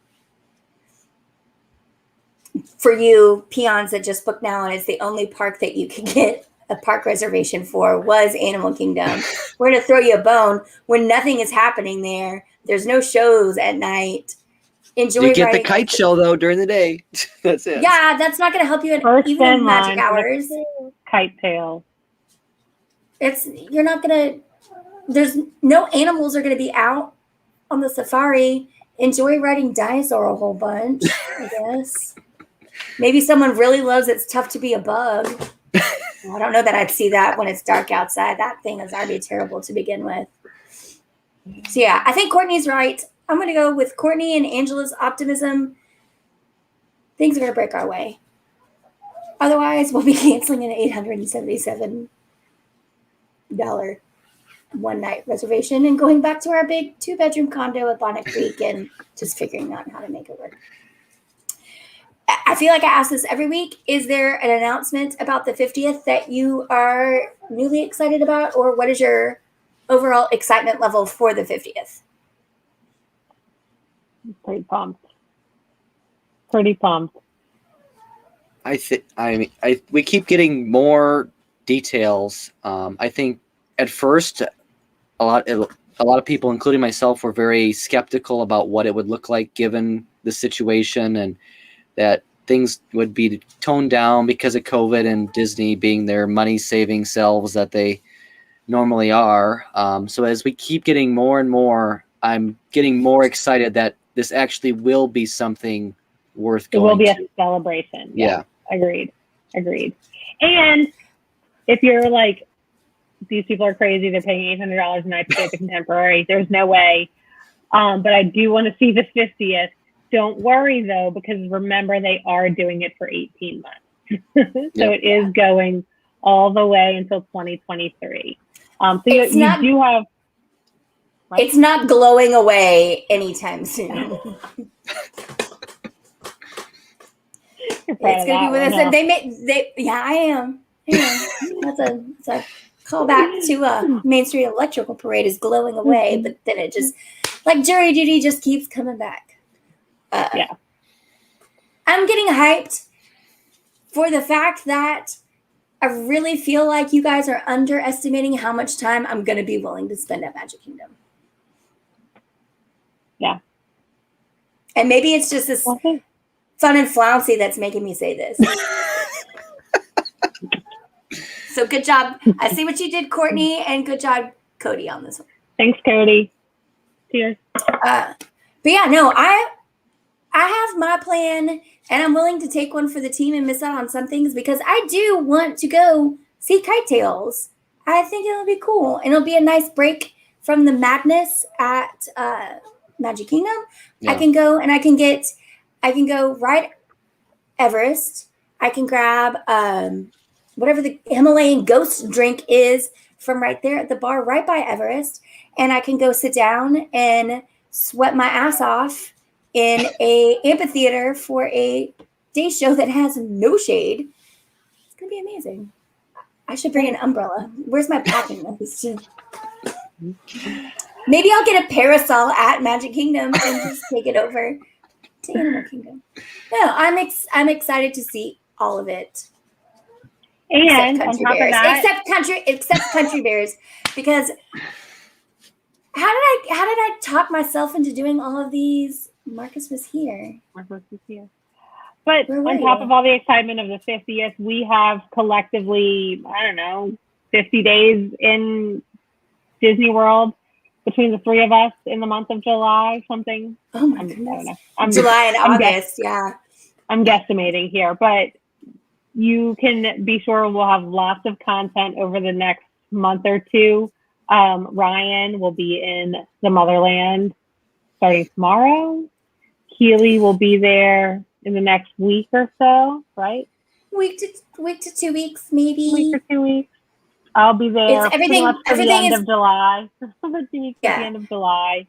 For you peons that just booked now and it's the only park that you could get a park reservation for was Animal Kingdom. We're going to throw you a bone when nothing is happening there. There's no shows at night. Enjoy. You get the kite show though during the day. That's it. Yeah, that's not going to help you even in magic hours. Kite tail. You're not going to. There's no animals are going to be out on the safari. Enjoy riding dinosaur a whole bunch, I guess. Maybe someone really loves It's Tough to Be a Bug. I don't know that I'd see that when it's dark outside. That thing is already terrible to begin with. So yeah, I think Courtney's right. I'm going to go with Courtney and Angela's optimism. Things are going to break our way. Otherwise, we'll be canceling an $877 one-night reservation and going back to our big 2-bedroom condo at Bonnet Creek and just figuring out how to make it work. I feel like I ask this every week. Is there an announcement about the 50th that you are newly excited about, or what is your overall excitement level for the 50th? Pretty pumped. Pretty pumped. We keep getting more details. I think at first, a lot of people, including myself, were very skeptical about what it would look like given the situation and that things would be toned down because of COVID and Disney being their money-saving selves that they normally are. So as we keep getting more and more, I'm getting more excited that this actually will be something worth going to. It will be a celebration. Yeah. Agreed. And if you're like, these people are crazy, they're paying $800 a night to stay at the Contemporary, there's no way. But I do want to see the 50th. Don't worry, though, because remember, they are doing it for 18 months. So it is going all the way until 2023. So you do have... Right? It's not glowing away anytime soon. It's going to be with us. And I am. It's a call back to Main Street Electrical Parade is glowing away, but then it just, like jury duty, just keeps coming back. Yeah. I'm getting hyped for the fact that I really feel like you guys are underestimating how much time I'm going to be willing to spend at Magic Kingdom. Yeah. And maybe it's just this fun and flouncy that's making me say this. So good job. I see what you did, Courtney, and good job, Cody, on this one. Thanks, Cody. Cheers. But yeah, no, I have my plan, and I'm willing to take one for the team and miss out on some things because I do want to go see Kite Tails. I think it'll be cool, and it'll be a nice break from the madness at Magic Kingdom. Yeah. I can go and I can go ride Everest. I can grab whatever the Himalayan ghost drink is from right there at the bar right by Everest, and I can go sit down and sweat my ass off in a amphitheater for a day show that has no shade. It's gonna be amazing. I should bring an umbrella. Where's my packing list? Maybe I'll get a parasol at Magic Kingdom and just take it over to Animal Kingdom. No, I'm excited to see all of it. And on top of that, except country bears, because how did I talk myself into doing all of these? Marcus was here. But on top of all the excitement of the 50th, we have collectively, 50 days in Disney World between the three of us in the month of July, something. Oh my goodness. July and August, yeah. I'm guesstimating here, but you can be sure we'll have lots of content over the next month or two. Ryan will be in the Motherland starting tomorrow. Keely will be there in the next week or so, right? Week to 2 weeks, maybe. Week or 2 weeks. I'll be there everything at the end of July. For 2 weeks at the end of July.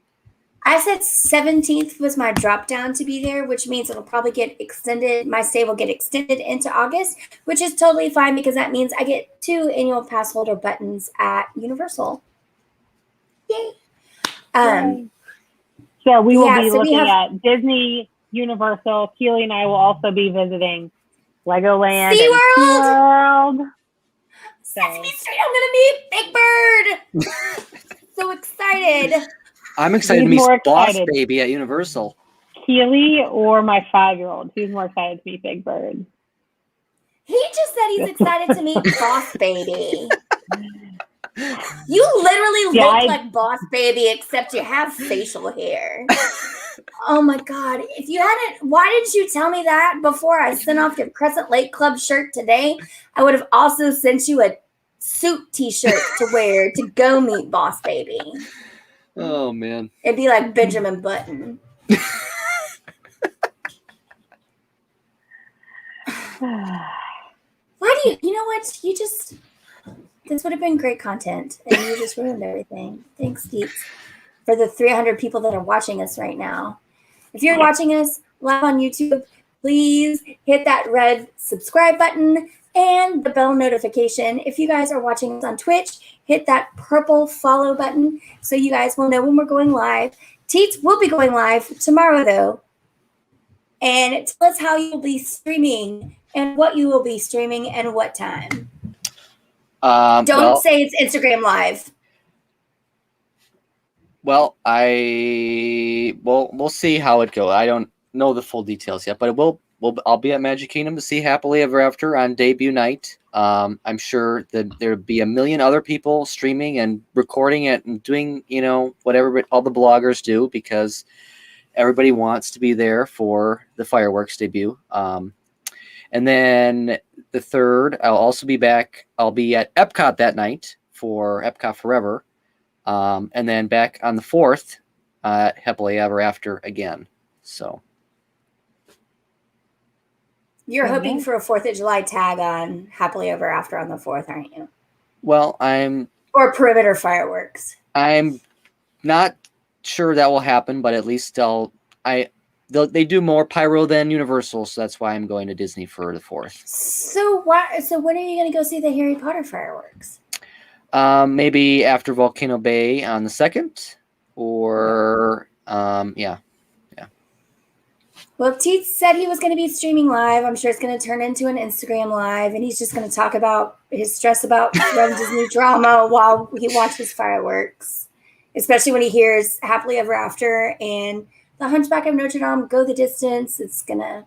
I said 17th was my drop down to be there, which means it'll probably get extended. My stay will get extended into August, which is totally fine because that means I get 2 annual pass holder buttons at Universal. Yay. So we will be looking at Disney, Universal. Keely and I will also be visiting Legoland and SeaWorld. Sesame Street, I'm going to meet Big Bird. So excited. I'm excited to meet Boss Baby at Universal. Keely or my 5-year-old? Who's more excited to meet Big Bird? He just said he's excited to meet Boss Baby. You literally look like Boss Baby, except you have facial hair. Oh my God. If you hadn't, why didn't you tell me that before I sent off your Crescent Lake Club shirt today? I would have also sent you a suit t-shirt to wear to go meet Boss Baby. Oh man. It'd be like Benjamin Button. Why do you know what? This would have been great content, and you just ruined everything. Thanks, Geeks, for the 300 people that are watching us right now. If you're watching us live on YouTube, please hit that red subscribe button and the bell notification. If you guys are watching us on Twitch, hit that purple follow button so you guys will know when we're going live. Teets will be going live tomorrow, though. And tell us how you'll be streaming and what you will be streaming and what time. Don't say it's Instagram Live. Well, we'll see how it goes. I don't know the full details yet, but I'll be at Magic Kingdom to see Happily Ever After on debut night. I'm sure that there'll be a million other people streaming and recording it and doing, whatever all the bloggers do because everybody wants to be there for the fireworks debut. And then the 3rd, I'll also be back. I'll be at Epcot that night for Epcot Forever. And then back on the 4th, Happily Ever After again. So. You're hoping for a 4th of July tag on Happily Ever After on the 4th, aren't you? Well, or perimeter fireworks. I'm not sure that will happen, but at least they do more pyro than Universal, so that's why I'm going to Disney for the 4th. So when are you going to go see the Harry Potter fireworks? Maybe after Volcano Bay on the 2nd, or yeah. Well, Teets said he was going to be streaming live. I'm sure it's going to turn into an Instagram live, and he's just going to talk about his stress about RunDisney drama while he watches fireworks, especially when he hears Happily Ever After and The Hunchback of Notre Dame go the distance. It's going to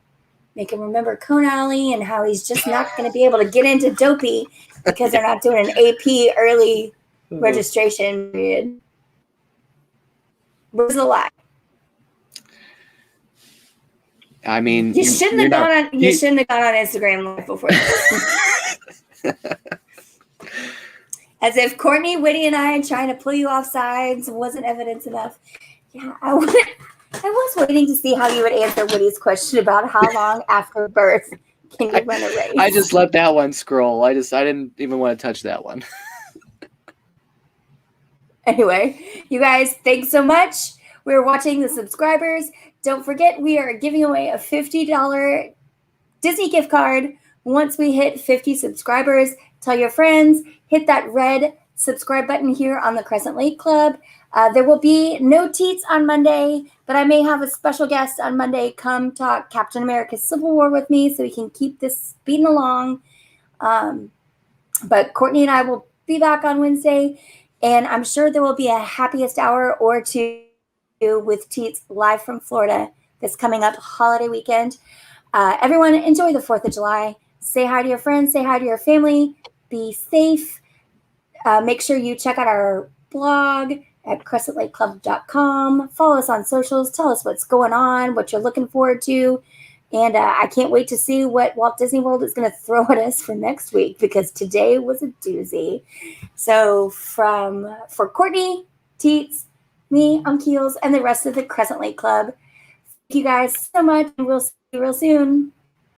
make him remember Cone Alley and how he's just not going to be able to get into Dopey because they're not doing an AP early registration period. Where's the lie? I mean, you shouldn't have gone on Instagram live before this. As if Courtney, Whitty, and I trying to pull you off sides wasn't evidence enough. Yeah, I was waiting to see how you would answer Whitty's question about how long after birth can you run a race. I just let that one scroll. I didn't even want to touch that one. Anyway, you guys, thanks so much. We're watching the subscribers. Don't forget, we are giving away a $50 Disney gift card once we hit 50 subscribers. Tell your friends, hit that red subscribe button here on the Crescent Lake Club. There will be no Teets on Monday, but I may have a special guest on Monday come talk Captain America's Civil War with me so we can keep this speeding along. But Courtney and I will be back on Wednesday, and I'm sure there will be a happiest hour or two with Teets live from Florida this coming up holiday weekend. Everyone, enjoy the 4th of July. Say hi to your friends. Say hi to your family. Be safe. Make sure you check out our blog at crescentlakeclub.com. Follow us on socials. Tell us what's going on, what you're looking forward to. And I can't wait to see what Walt Disney World is going to throw at us for next week, because today was a doozy. So for Courtney, Teets, me, I'm Keels, and the rest of the Crescent Lake Club, thank you guys so much, and we'll see you real soon.